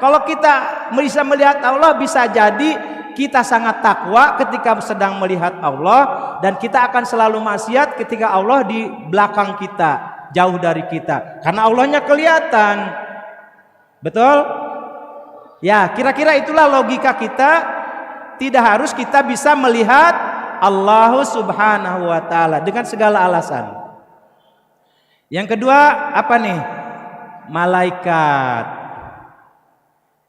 Kalau kita bisa melihat Allah, bisa jadi kita sangat takwa ketika sedang melihat Allah, dan kita akan selalu maksiat ketika Allah di belakang kita, jauh dari kita, karena Allahnya kelihatan. Betul? Ya, kira-kira itulah logika kita. Tidak harus kita bisa melihat Allah Subhanahu wa taala dengan segala alasan. Yang kedua apa nih? Malaikat.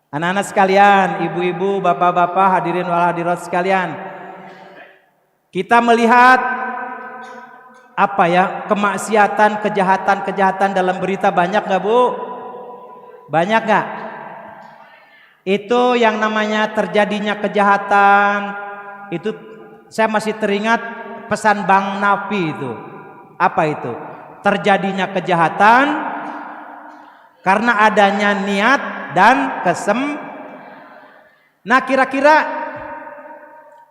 Anak-anak sekalian, ibu-ibu, bapak-bapak, hadirin wal hadirat sekalian, kita melihat apa ya, kemaksiatan, kejahatan dalam berita banyak nggak bu? Banyak nggak? Itu yang namanya terjadinya kejahatan. Itu saya masih teringat pesan Bang Nafi itu. Apa itu? Terjadinya kejahatan karena adanya niat dan Nah kira-kira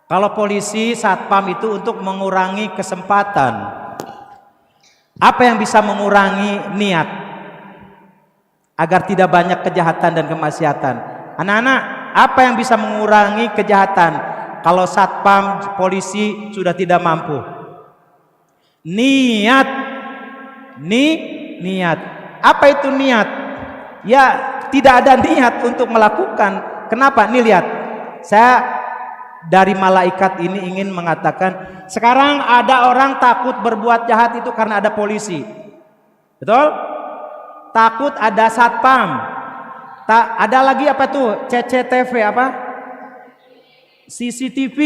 kalau polisi satpam itu untuk mengurangi kesempatan, apa yang bisa mengurangi niat agar tidak banyak kejahatan dan kemaksiatan? Anak-anak, apa yang bisa mengurangi kejahatan kalau satpam polisi sudah tidak mampu? Niat. Niat. Apa itu niat? Ya, tidak ada niat untuk melakukan. Kenapa? Nih lihat, saya dari malaikat ini ingin mengatakan, sekarang ada orang takut berbuat jahat itu karena ada polisi, betul? Takut ada satpam. Ada lagi apa tuh? CCTV apa? CCTV.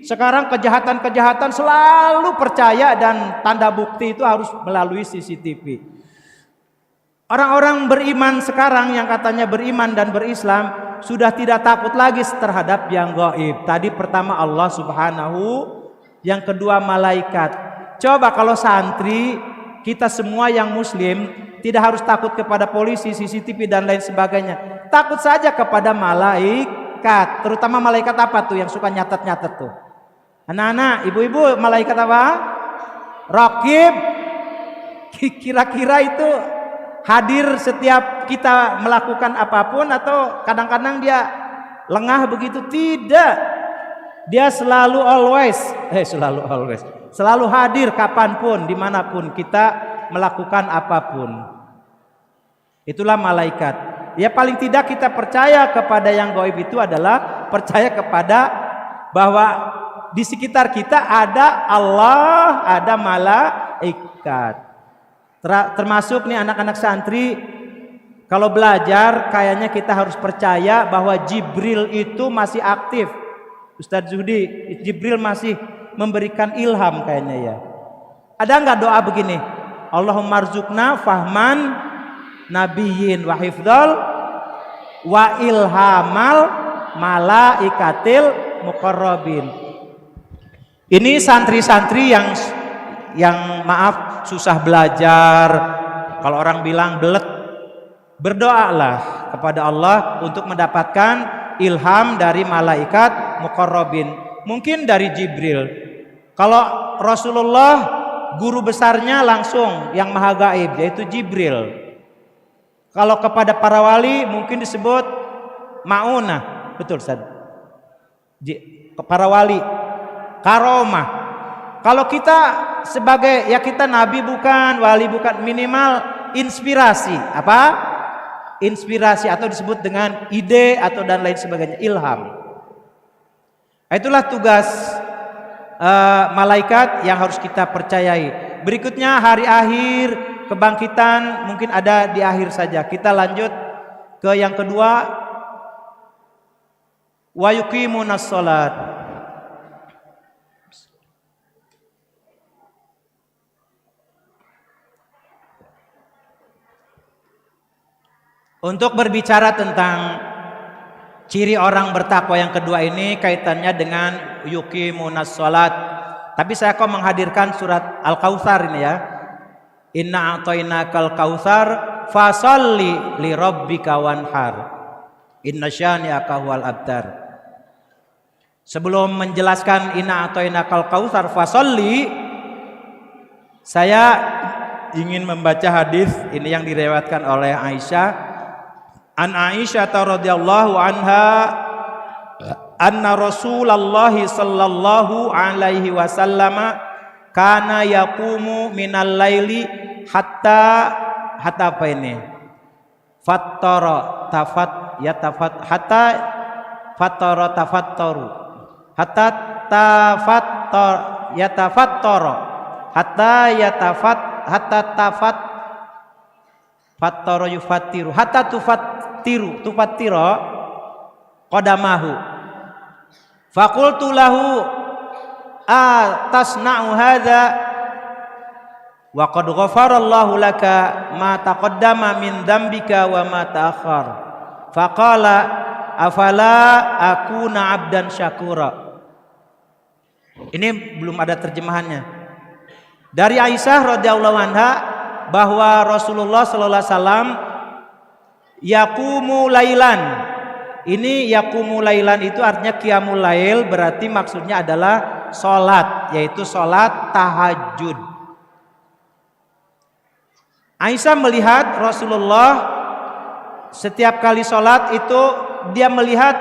Sekarang kejahatan-kejahatan selalu percaya dan tanda bukti itu harus melalui CCTV. Orang-orang beriman sekarang yang katanya beriman dan berislam sudah tidak takut lagi terhadap yang gaib. Tadi pertama Allah Subhanahu, yang kedua malaikat. Coba kalau santri kita semua yang muslim tidak harus takut kepada polisi, CCTV dan lain sebagainya. Takut saja kepada malaikat, terutama malaikat apa tuh yang suka nyatet-nyatet tuh? Anak-anak, ibu-ibu, malaikat apa? Raqib. Kira-kira itu hadir setiap kita melakukan apapun atau kadang-kadang dia lengah begitu? Tidak. Dia selalu selalu hadir kapanpun, dimanapun kita melakukan apapun. Itulah malaikat. Ya paling tidak kita percaya kepada yang gaib itu adalah percaya kepada bahwa di sekitar kita ada Allah, ada malaikat. Termasuk nih anak-anak santri, kalau belajar kayaknya kita harus percaya bahwa Jibril itu masih aktif. Ustadz Zuhdi, Jibril masih memberikan ilham kayaknya ya. Ada nggak doa begini? Allahumma rzuqna fahman nabiyyin wa hifdzal wa ilhamal malaikatil muqarrabin. Ini santri-santri yang maaf susah belajar, kalau orang bilang belet, berdoalah kepada Allah untuk mendapatkan ilham dari malaikat muqarrabin, mungkin dari Jibril. Kalau Rasulullah guru besarnya langsung yang maha gaib, yaitu Jibril. Kalau kepada para wali mungkin disebut maunah, betul Ustaz? Para wali karomah. Kalau kita sebagai ya kita nabi bukan, wali bukan, minimal inspirasi. Apa? Inspirasi atau disebut dengan ide atau dan lain sebagainya, ilham. Itulah tugas malaikat yang harus kita percayai. Berikutnya hari akhir, kebangkitan mungkin ada di akhir saja. Kita lanjut ke yang kedua, wa yuqimunas shalat. Untuk berbicara tentang ciri orang bertakwa yang kedua ini kaitannya dengan yuqimunas shalat. Tapi saya kok menghadirkan surat Al-Kautsar ini ya. Inna a'tainakal kautsar fasholli li rabbika wanhar. Inna syani'aka huwal abtar. Sebelum menjelaskan inna a'tainakal kautsar fasholli, saya ingin membaca hadis ini yang direwatkan oleh Aisyah. An Aisyah radhiyallahu anha anna Rasulullah sallallahu alaihi wasallam kana yaqumu minal laili hatta apa ini? Fattara tafat yatafat hatta fattara tafattaru hatta tafattar yatafattara hatta yatafat hatta tafat fattara yufattiru hatta tufattira qadamahu faqultu lahu tasna'u hadza wa qad ghafarallahu laka ma taqaddama min dzambika wa ma ta'akhkhar faqala afala akuna 'abdan syakura. Ini belum ada terjemahannya. Dari Aisyah radhiyallahu anha bahwa Rasulullah sallallahu alaihi wasallam yaqumu lailan. Ini yaqumu lailan itu artinya qiyamul lail, berarti maksudnya adalah salat, yaitu salat tahajud. Aisyah melihat Rasulullah setiap kali salat itu dia melihat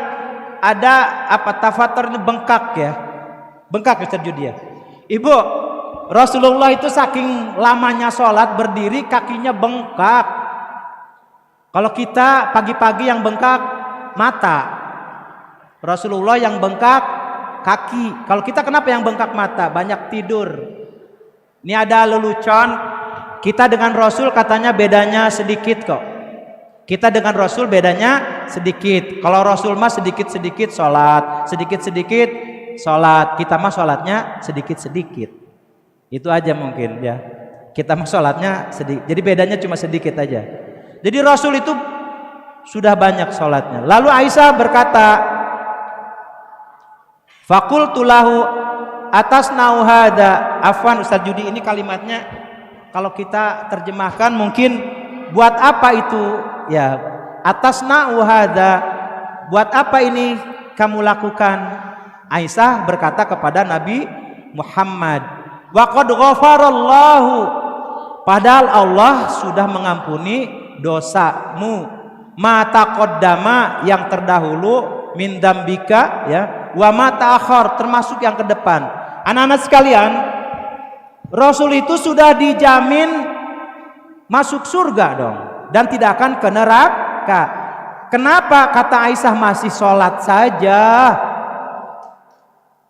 ada apa, tafatur ini bengkak ya. Bengkak sujud dia. Ibu, Rasulullah itu saking lamanya salat berdiri kakinya bengkak. Kalau kita pagi-pagi yang bengkak mata, Rasulullah yang bengkak kaki. Kalau kita kenapa yang bengkak mata? Banyak tidur. Ini ada lelucon, kita dengan Rasul katanya bedanya sedikit kok. Kita dengan Rasul bedanya sedikit. Kalau Rasul mah sedikit-sedikit sholat, sedikit-sedikit sholat. Kita mah sholatnya sedikit-sedikit. Itu aja mungkin ya. Kita mah sholatnya sedikit. Jadi bedanya cuma sedikit aja. Jadi Rasul itu sudah banyak sholatnya. Lalu Aisyah berkata, Fakultu lahu atas nauhada. Afwan Ustaz Judi, ini kalimatnya kalau kita terjemahkan mungkin buat apa itu? Ya, atas nauhada, buat apa ini kamu lakukan? Aisyah berkata kepada Nabi Muhammad, wa qad ghafarallahu, padahal Allah sudah mengampuni dosamu, ma taqaddama, yang terdahulu, min dambika, ya, wa ma ta'akhir, termasuk yang ke depan. Anak-anak sekalian, Rasul itu sudah dijamin masuk surga dong, dan tidak akan ke neraka. Kenapa kata Aisyah masih sholat saja?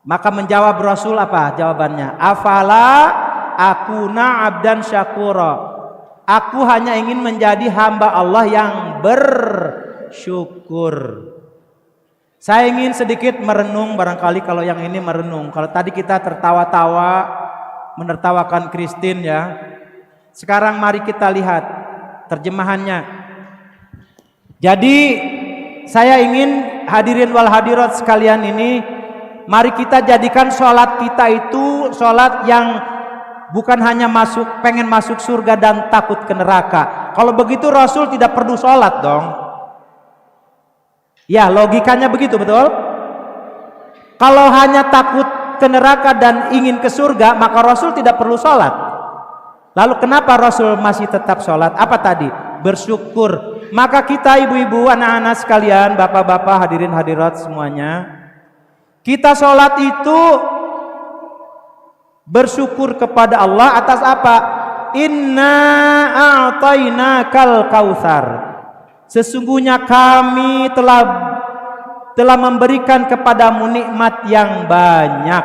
Maka menjawab Rasul apa jawabannya? Afala akuna abdan syakura, aku hanya ingin menjadi hamba Allah yang bersyukur. Saya ingin sedikit merenung, barangkali kalau yang ini merenung. Kalau tadi kita tertawa-tawa menertawakan Kristin, ya. Sekarang mari kita lihat terjemahannya. Jadi saya ingin hadirin wal hadirat sekalian ini, mari kita jadikan sholat kita itu sholat yang bukan hanya pengen masuk surga dan takut ke neraka. Kalau begitu Rasul tidak perlu sholat dong. Ya, logikanya begitu, betul? Kalau hanya takut ke neraka dan ingin ke surga, maka Rasul tidak perlu sholat. Lalu kenapa Rasul masih tetap sholat? Apa tadi? Bersyukur. Maka kita ibu-ibu, anak-anak sekalian, bapak-bapak, hadirin hadirat semuanya, kita sholat itu bersyukur kepada Allah atas apa? Inna a'tainakal kautsar, sesungguhnya kami telah memberikan kepadamu nikmat yang banyak.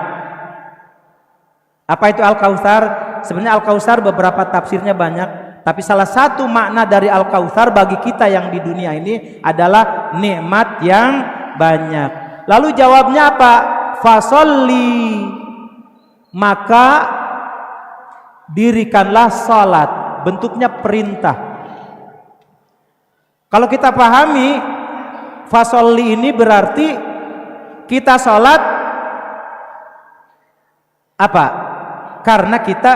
Apa itu Al-Kautsar? Sebenarnya Al-Kautsar beberapa tafsirnya banyak, tapi salah satu makna dari Al-Kautsar bagi kita yang di dunia ini adalah nikmat yang banyak. Lalu jawabnya apa? Fasolli, maka dirikanlah salat. Bentuknya perintah. Kalau kita pahami fasolli ini berarti kita salat apa? Karena kita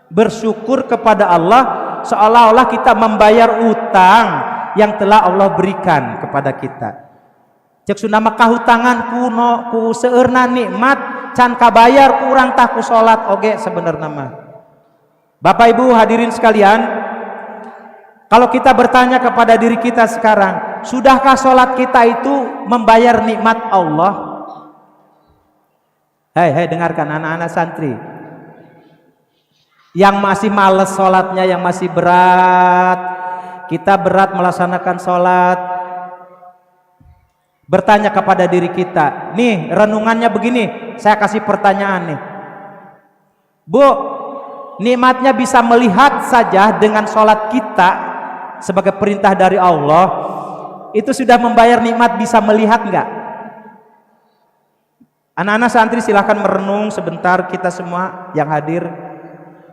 bersyukur kepada Allah, seolah-olah kita membayar utang yang telah Allah berikan kepada kita. Cek sunama kahutangan kuno ku seurna nikmat can kabayar kurang tah ku salat oge sebenarnya mah. Bapak Ibu hadirin sekalian, kalau kita bertanya kepada diri kita sekarang, sudahkah salat kita itu membayar nikmat Allah? Hei, dengarkan anak-anak santri yang masih males sholatnya, yang masih berat, kita berat melaksanakan sholat, bertanya kepada diri kita, nih renungannya begini, saya kasih pertanyaan nih, Bu, nikmatnya bisa melihat saja dengan sholat kita sebagai perintah dari Allah, itu sudah membayar nikmat bisa melihat enggak? Anak-anak santri silahkan merenung sebentar, kita semua yang hadir.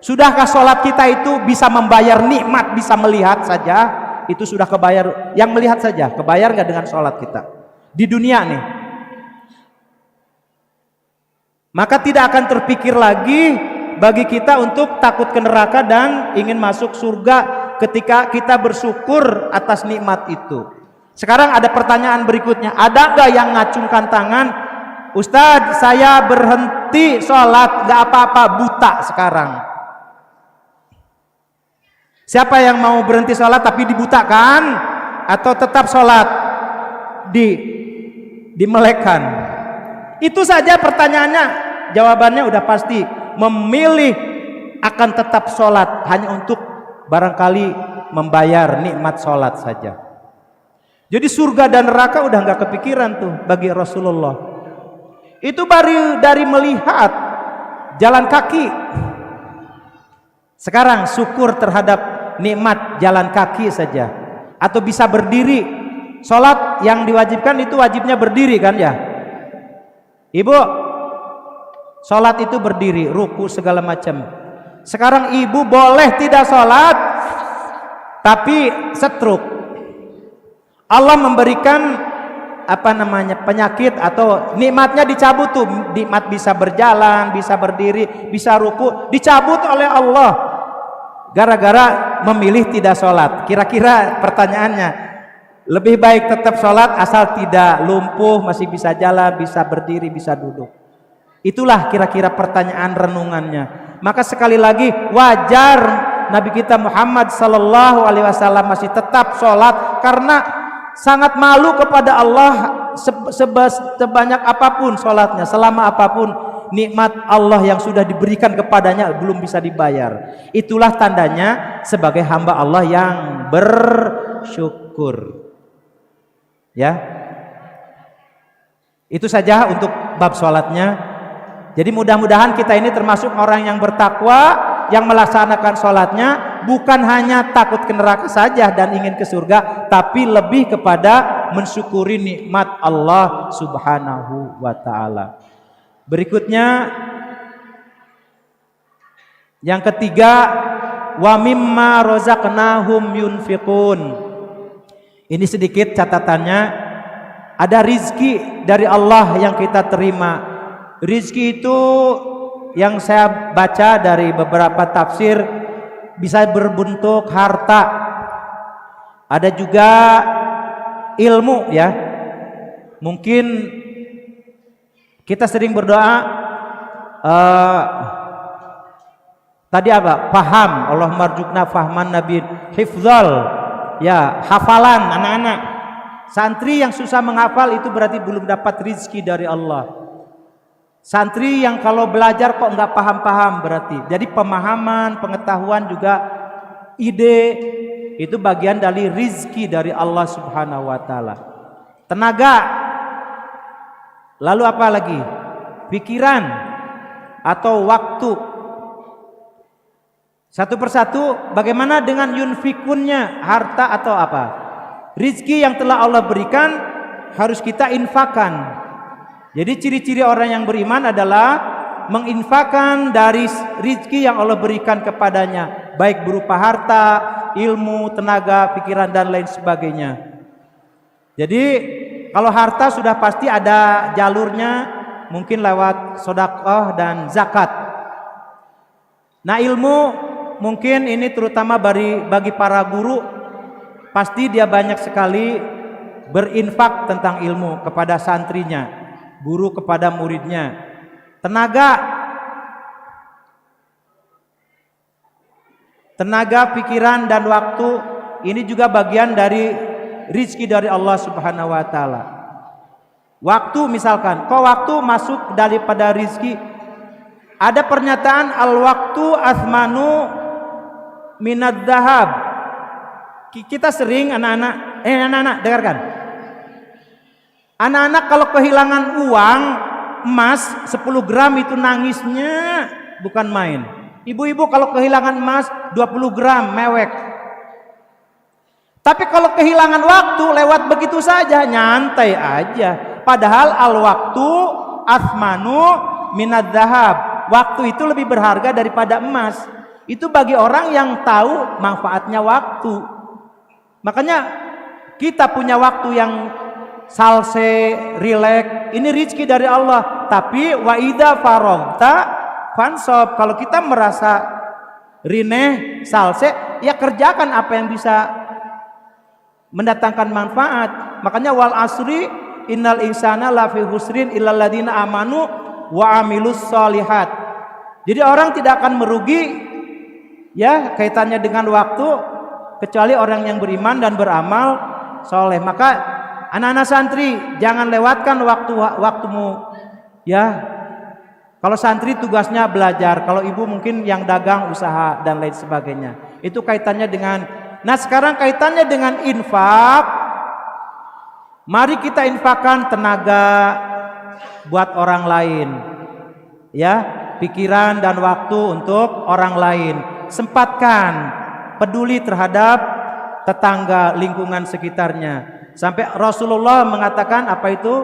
Sudahkah sholat kita itu bisa membayar nikmat, bisa melihat saja? Itu sudah kebayar, yang melihat saja, kebayar nggak dengan sholat kita di dunia nih? Maka tidak akan terpikir lagi bagi kita untuk takut ke neraka dan ingin masuk surga ketika kita bersyukur atas nikmat itu. Sekarang ada pertanyaan berikutnya, ada nggak yang ngacungkan tangan? Ustadz, saya berhenti sholat, gak apa-apa, buta sekarang. Siapa yang mau berhenti sholat tapi dibutakan? Atau tetap sholat dimelekan? Itu saja pertanyaannya. Jawabannya udah pasti, memilih akan tetap sholat hanya untuk barangkali membayar nikmat sholat saja. Jadi surga dan neraka udah gak kepikiran tuh bagi Rasulullah. Itu baru dari melihat jalan kaki. Sekarang syukur terhadap nikmat jalan kaki saja, atau bisa berdiri. Sholat yang diwajibkan itu wajibnya berdiri kan ya, Ibu? Sholat itu berdiri, ruku segala macam. Sekarang ibu boleh tidak sholat tapi stroke. Allah memberikan penyakit atau nikmatnya dicabut tuh. Nikmat bisa berjalan, bisa berdiri, bisa ruku, dicabut oleh Allah gara-gara memilih tidak sholat. Kira-kira pertanyaannya, lebih baik tetap sholat asal tidak lumpuh, masih bisa jalan, bisa berdiri, bisa duduk. Itulah kira-kira pertanyaan renungannya. Maka sekali lagi wajar Nabi kita Muhammad sallallahu alaihi wasallam masih tetap sholat karena sangat malu kepada Allah sebanyak apapun sholatnya, selama apapun nikmat Allah yang sudah diberikan kepadanya belum bisa dibayar. Itulah tandanya sebagai hamba Allah yang bersyukur. Ya, itu saja untuk bab sholatnya. Jadi mudah-mudahan kita ini termasuk orang yang bertakwa, yang melaksanakan sholatnya bukan hanya takut ke neraka saja dan ingin ke surga, tapi lebih kepada mensyukuri nikmat Allah subhanahu wa ta'ala. Berikutnya yang ketiga, wa mimma rozaqnahum yunfiqun. Ini sedikit catatannya, ada rizki dari Allah yang kita terima. Rizki itu yang saya baca dari beberapa tafsir bisa berbentuk harta, ada juga ilmu ya. Mungkin kita sering berdoa tadi apa? Paham, Allahumma arzuqna fahman nabi hifdzal, ya, hafalan anak-anak. Santri yang susah menghafal itu berarti belum dapat rizki dari Allah. Santri yang kalau belajar kok nggak paham-paham berarti. Jadi pemahaman, pengetahuan juga ide itu bagian dari rizki dari Allah subhanahu wa ta'ala. Tenaga, lalu apa lagi? Pikiran atau waktu. Satu persatu, bagaimana dengan yunfikunnya, harta atau apa? Rizki yang telah Allah berikan harus kita infakkan. Jadi ciri-ciri orang yang beriman adalah menginfakkan dari rizki yang Allah berikan kepadanya, baik berupa harta, ilmu, tenaga, pikiran dan lain sebagainya. Jadi kalau harta sudah pasti ada jalurnya, mungkin lewat sedekah dan zakat. Nah, ilmu mungkin ini terutama bagi para guru, pasti dia banyak sekali berinfak tentang ilmu kepada santrinya, guru kepada muridnya. Tenaga, pikiran dan waktu ini juga bagian dari rizki dari Allah subhanahu wa ta'ala. Waktu misalkan, kok waktu masuk daripada rizki? Ada pernyataan al-waktu asmanu minad zahab. Kita sering anak-anak dengarkan. Anak-anak kalau kehilangan uang emas 10 gram itu nangisnya bukan main. Ibu-ibu kalau kehilangan emas 20 gram mewek. Tapi kalau kehilangan waktu lewat begitu saja, nyantai aja. Padahal al-waktu asmanu minad zahab. Waktu itu lebih berharga daripada emas. Itu bagi orang yang tahu manfaatnya waktu. Makanya kita punya waktu yang salse, rileks, ini rizki dari Allah. Tapi wa idza faragta fansab, kalau kita merasa rineh, salse, ya kerjakan apa yang bisa mendatangkan manfaat. Makanya wal asri innal insana lafi husrin illal ladzina amanu wa amilus solihat. Jadi orang tidak akan merugi ya kaitannya dengan waktu kecuali orang yang beriman dan beramal soleh. Maka anak-anak santri jangan lewatkan waktumu ya. Kalau santri tugasnya belajar, kalau ibu mungkin yang dagang, usaha dan lain sebagainya. Itu kaitannya dengan. Nah, sekarang kaitannya dengan infak. Mari kita infakkan tenaga buat orang lain. Ya, pikiran dan waktu untuk orang lain. Sempatkan, peduli terhadap tetangga, lingkungan sekitarnya. Sampai Rasulullah mengatakan apa itu?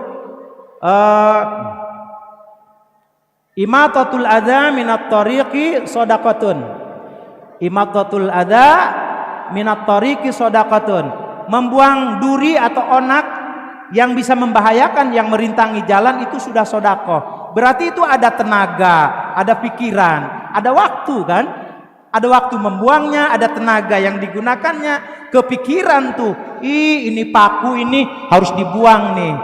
Imatatul adza minat thariqi shadaqatun. Imatatul adza minat tariqi shadaqatun. Membuang duri atau onak yang bisa membahayakan, yang merintangi jalan itu sudah sedekah. Berarti itu ada tenaga, ada pikiran, ada waktu kan? Ada waktu membuangnya, ada tenaga yang digunakannya, kepikiran tuh. Ini paku ini harus dibuang nih.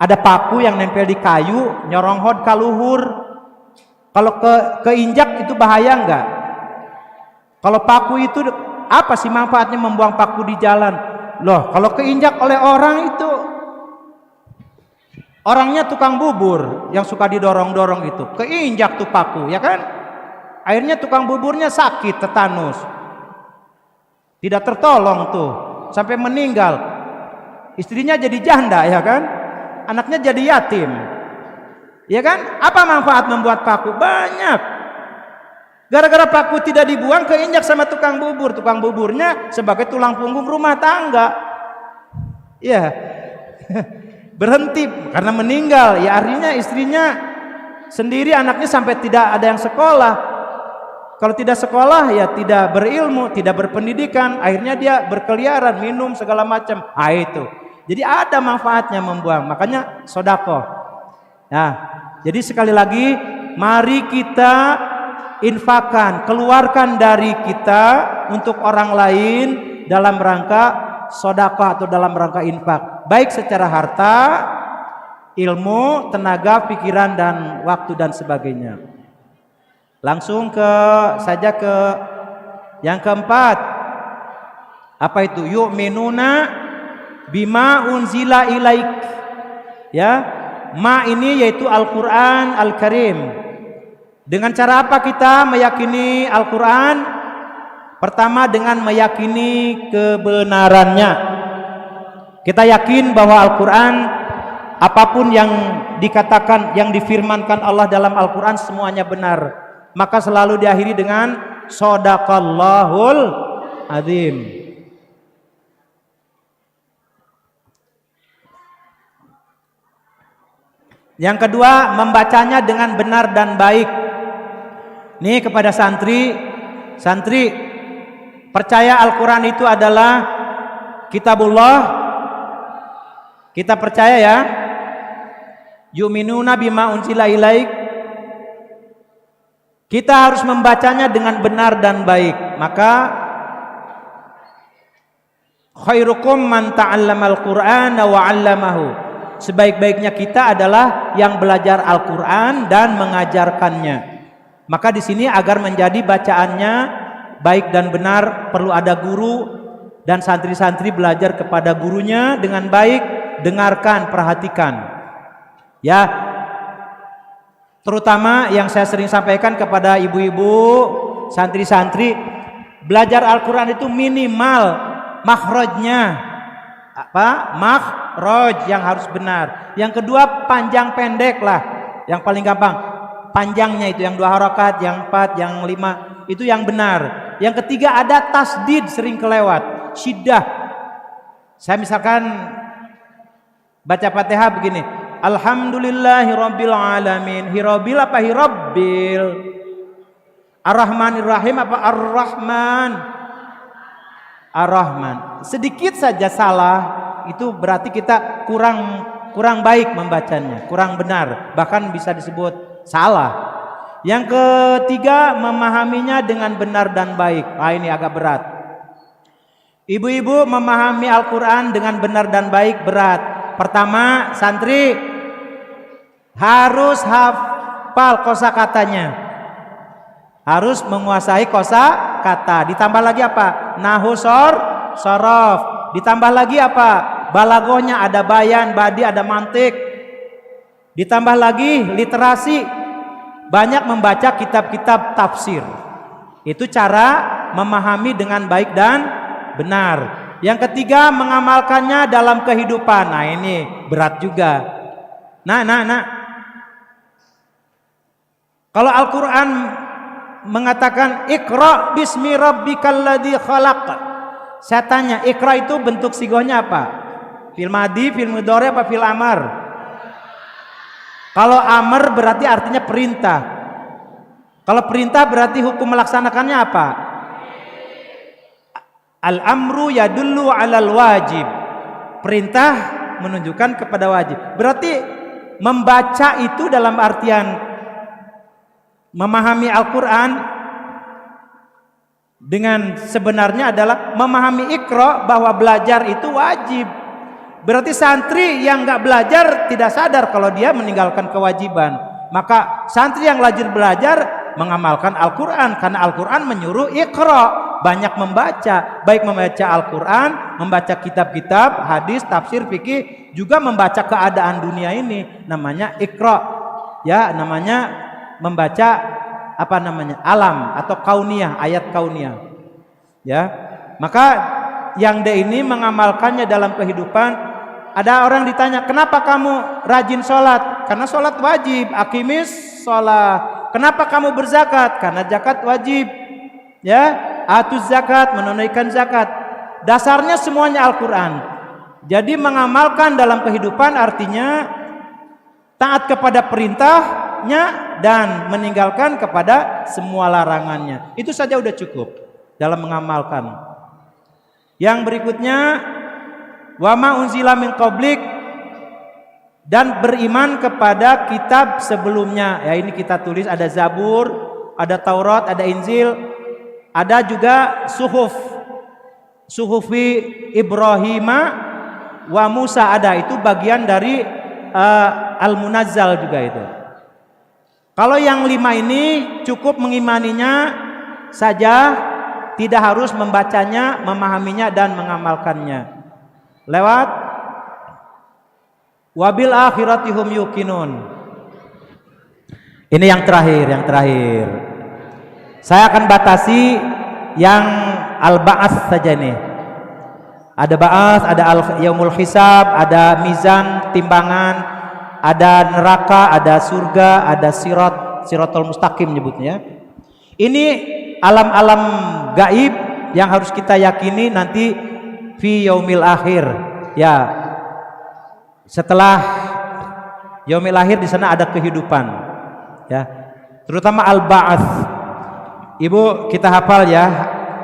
Ada paku yang nempel di kayu, nyoronghod kaluhur. Kalau keinjak itu bahaya enggak? Kalau paku itu apa sih manfaatnya membuang paku di jalan? Loh, kalau keinjak oleh orang itu, orangnya tukang bubur yang suka didorong-dorong itu, keinjak tuh paku, ya kan? Akhirnya tukang buburnya sakit, tetanus. Tidak tertolong tuh, sampai meninggal. Istrinya jadi janda, ya kan? Anaknya jadi yatim. Ya kan? Apa manfaat membuat paku? Banyak. Gara-gara paku tidak dibuang, keinjak sama tukang bubur. Tukang buburnya sebagai tulang punggung rumah tangga. Ya. Berhenti karena meninggal. Ya artinya istrinya sendiri, anaknya sampai tidak ada yang sekolah. Kalau tidak sekolah ya tidak berilmu, tidak berpendidikan, akhirnya dia berkeliaran, minum segala macam. Itu. Jadi ada manfaatnya membuang, makanya sedekah. Nah, jadi sekali lagi mari kita infakkan, keluarkan dari kita untuk orang lain dalam rangka sedekah atau dalam rangka infak, baik secara harta, ilmu, tenaga, pikiran dan waktu dan sebagainya. Langsung saja ke yang keempat. Apa itu? Yu'minuna bima unzila ilaik. Ya, ma ini yaitu Al-Qur'an Al-Karim. Dengan cara apa kita meyakini Al-Qur'an? Pertama dengan meyakini kebenarannya. Kita yakin bahwa Al-Qur'an, apapun yang dikatakan, yang difirmankan Allah dalam Al-Qur'an semuanya benar. Maka selalu diakhiri dengan shadaqallahul azim. Yang kedua, membacanya dengan benar dan baik. Nih kepada santri, percaya Al-Quran itu adalah kitabullah. Kita percaya ya. Yu'minuna bima unzila ilaik. Kita harus membacanya dengan benar dan baik. Maka khairukum man ta'allamal Qur'ana wa 'allamahu. Sebaik-baiknya kita adalah yang belajar Al-Qur'an dan mengajarkannya. Maka di sini agar menjadi bacaannya baik dan benar perlu ada guru, dan santri-santri belajar kepada gurunya dengan baik, dengarkan, perhatikan. Ya. Terutama yang saya sering sampaikan kepada ibu-ibu, santri-santri, belajar Al-Quran itu minimal makhrajnya. Apa? Makhraj yang harus benar. Yang kedua panjang pendek lah, yang paling gampang. Panjangnya itu yang 2 harakat, yang 4, yang 5, itu yang benar. Yang ketiga ada tasdid, sering kelewat, syiddah. Saya misalkan baca Fatihah begini, Alhamdulillahi Rabbil Alamin. Hirobil apa Hirobbil? Ar-Rahmanir-Rahim apa Ar-Rahman? Ar-Rahman. Sedikit saja salah, itu berarti kita kurang baik membacanya, kurang benar, bahkan bisa disebut salah. Yang ketiga, memahaminya dengan benar dan baik. Ini agak berat. Ibu-ibu memahami Al-Quran dengan benar dan baik berat. Pertama, santri harus hafal kosakatanya, harus menguasai kosakata. Ditambah lagi apa? Nahwu, sorof. Ditambah lagi apa? Balagohnya, ada bayan, badi, ada mantik. Ditambah lagi literasi, banyak membaca kitab-kitab tafsir. Itu cara memahami dengan baik dan benar. Yang ketiga, mengamalkannya dalam kehidupan. Nah ini berat juga. Nah. Kalau Al-Quran mengatakan Iqra bismi rabbikal ladzi khalaq, saya tanya, Iqra itu bentuk sigohnya apa? Fil madi, fil mudhari apa fil amar? Kalau amar berarti artinya perintah. Kalau perintah berarti hukum melaksanakannya apa? Al-amru yadullu 'alal wajib. Perintah menunjukkan kepada wajib. Berarti membaca itu dalam artian memahami Al-Qur'an dengan sebenarnya adalah memahami Iqra, bahwa belajar itu wajib. Berarti santri yang enggak belajar tidak sadar kalau dia meninggalkan kewajiban. Maka santri yang rajin belajar mengamalkan Al-Qur'an, karena Al-Qur'an menyuruh Iqra, banyak membaca, baik membaca Al-Qur'an, membaca kitab-kitab, hadis, tafsir, fikih, juga membaca keadaan dunia ini, namanya Iqra. Ya, namanya membaca apa namanya? Alam atau kauniyah, ayat kauniyah. Ya. Maka yang D ini mengamalkannya dalam kehidupan. Ada orang ditanya, "Kenapa kamu rajin sholat?" Karena sholat wajib. Aqimis sholat. "Kenapa kamu berzakat?" Karena zakat wajib. Ya, atuz zakat, menunaikan zakat. Dasarnya semuanya Al-Qur'an. Jadi mengamalkan dalam kehidupan artinya taat kepada perintahnya dan meninggalkan kepada semua larangannya. Itu saja udah cukup dalam mengamalkan. Yang berikutnya, wa ma unzila min qablik, dan beriman kepada kitab sebelumnya. Ya, ini kita tulis, ada Zabur, ada Taurat, ada Injil, ada juga suhufi Ibrahim wa Musa, ada. Itu bagian dari Al-Munazzal juga itu. Kalau yang 5 ini cukup mengimaninya saja, tidak harus membacanya, memahaminya dan mengamalkannya. Lewat wabil akhirati hum yuqinun. Ini yang terakhir. Saya akan batasi yang al-ba'ats saja nih. Ada ba'ats, ada yaumul hisab, ada mizan, timbangan, ada neraka, ada surga, ada siratul mustaqim nyebutnya. Ini alam-alam gaib yang harus kita yakini nanti fi yaumil akhir. Ya, setelah yaumil akhir di sana ada kehidupan. Ya, terutama al-ba'ats. Ibu kita hafal ya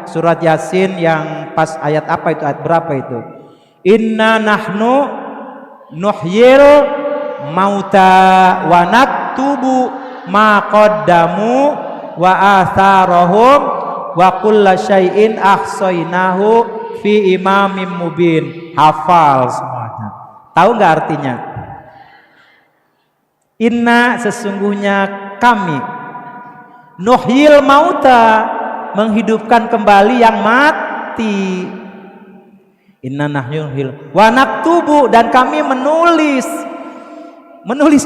surat Yasin yang pas ayat apa itu, ayat berapa itu? Inna nahnu nuhyil mauta wa naktubu ma qaddamu wa atharahum wa kulla syai'in ahsainahu fi imamim mubin. Hafal semuanya. Tahu nggak artinya? Inna, sesungguhnya kami, nuhyil mauta, menghidupkan kembali yang mati. Inna nahyuhil wa naktubu, dan kami menulis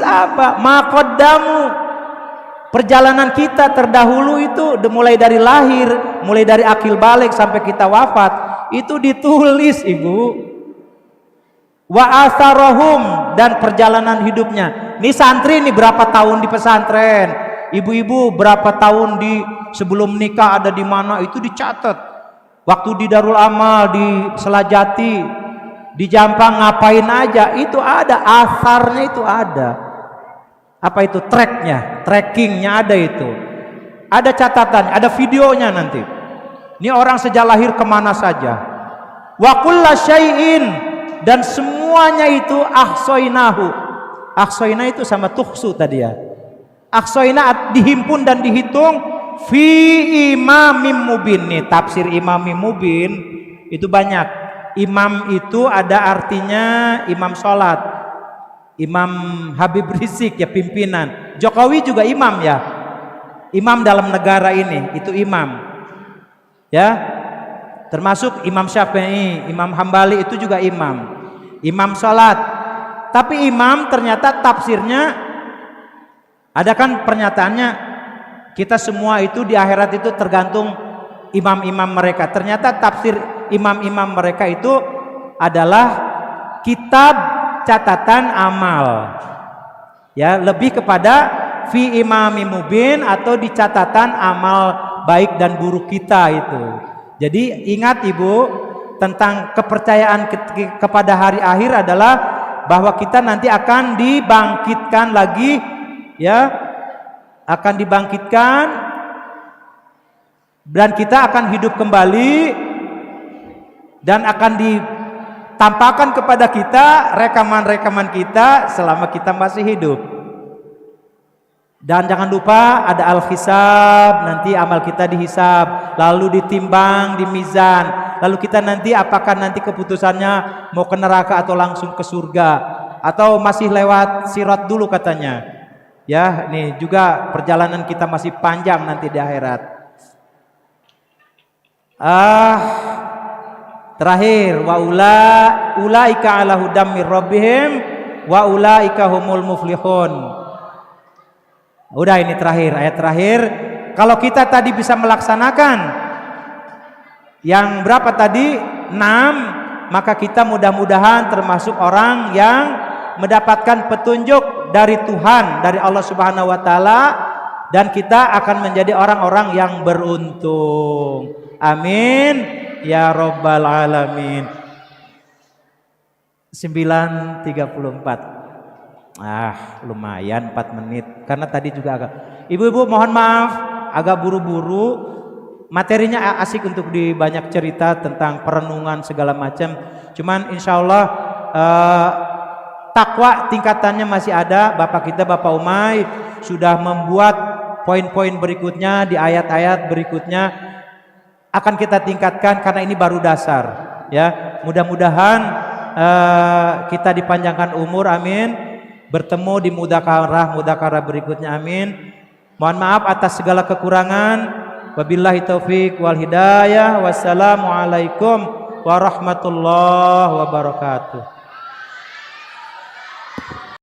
apa? Ma qaddamu, perjalanan kita terdahulu itu mulai dari lahir, mulai dari akil balik sampai kita wafat, itu ditulis, Ibu. Wa asarahum, dan perjalanan hidupnya. Ini santri ini berapa tahun di pesantren, ibu-ibu berapa tahun di sebelum nikah ada di mana, itu dicatat. Waktu di Darul Amal, di Selajati, di Jampang ngapain aja, itu ada asarnya, itu ada. Apa itu? Trackingnya ada itu. Ada catatan, ada videonya nanti. Ini orang sejak lahir kemana saja. Wa kulla syai'in, dan semuanya itu ahsainahu. Ahsaina itu sama tuhsu tadi ya. Ahsaina dihimpun dan dihitung fi imamim mubin. Nih tafsir imamim mubin itu banyak. Imam itu ada artinya imam sholat, Imam Habib Rizik ya, pimpinan. Jokowi juga imam ya, imam dalam negara ini, itu imam ya. Termasuk Imam Syafi'i, Imam Hambali itu juga imam. Imam sholat. Tapi imam ternyata tafsirnya, ada kan pernyataannya, kita semua itu di akhirat itu tergantung imam-imam mereka. Ternyata tafsir imam-imam mereka itu adalah kitab catatan amal. Ya, lebih kepada fi imami mubin, atau di catatan amal baik dan buruk kita itu. Jadi ingat Ibu, tentang kepercayaan kepada hari akhir adalah bahwa kita nanti akan dibangkitkan lagi, ya, akan dibangkitkan, dan kita akan hidup kembali dan akan ditampakkan kepada kita rekaman-rekaman kita selama kita masih hidup. Dan jangan lupa ada al-hisab, nanti amal kita dihisab, lalu ditimbang di mizan, lalu kita nanti apakah nanti keputusannya mau ke neraka atau langsung ke surga, atau masih lewat sirat dulu katanya. Ya, ini juga perjalanan kita masih panjang nanti di akhirat. Terakhir, wa ulaika ala hudam mir rabbihim wa ulaika humul muflihun. Udah, ini terakhir, ayat terakhir. Kalau kita tadi bisa melaksanakan yang berapa tadi? 6, maka kita mudah-mudahan termasuk orang yang mendapatkan petunjuk dari Tuhan, dari Allah Subhanahu wa taala, dan kita akan menjadi orang-orang yang beruntung. Amin ya rabbal alamin. 9:34. Lumayan 4 menit. Karena tadi juga agak, ibu-ibu mohon maaf agak buru-buru. Materinya asik untuk banyak cerita tentang perenungan segala macam. Cuman insya Allah takwa tingkatannya masih ada. Bapak kita, Bapak Umay, sudah membuat poin-poin berikutnya di ayat-ayat berikutnya akan kita tingkatkan karena ini baru dasar. Ya, mudah-mudahan kita dipanjangkan umur, amin. Bertemu di mudakarah berikutnya, amin. Mohon maaf atas segala kekurangan. Wabillahi taufik wal hidayah. Wassalamualaikum warahmatullahi wabarakatuh.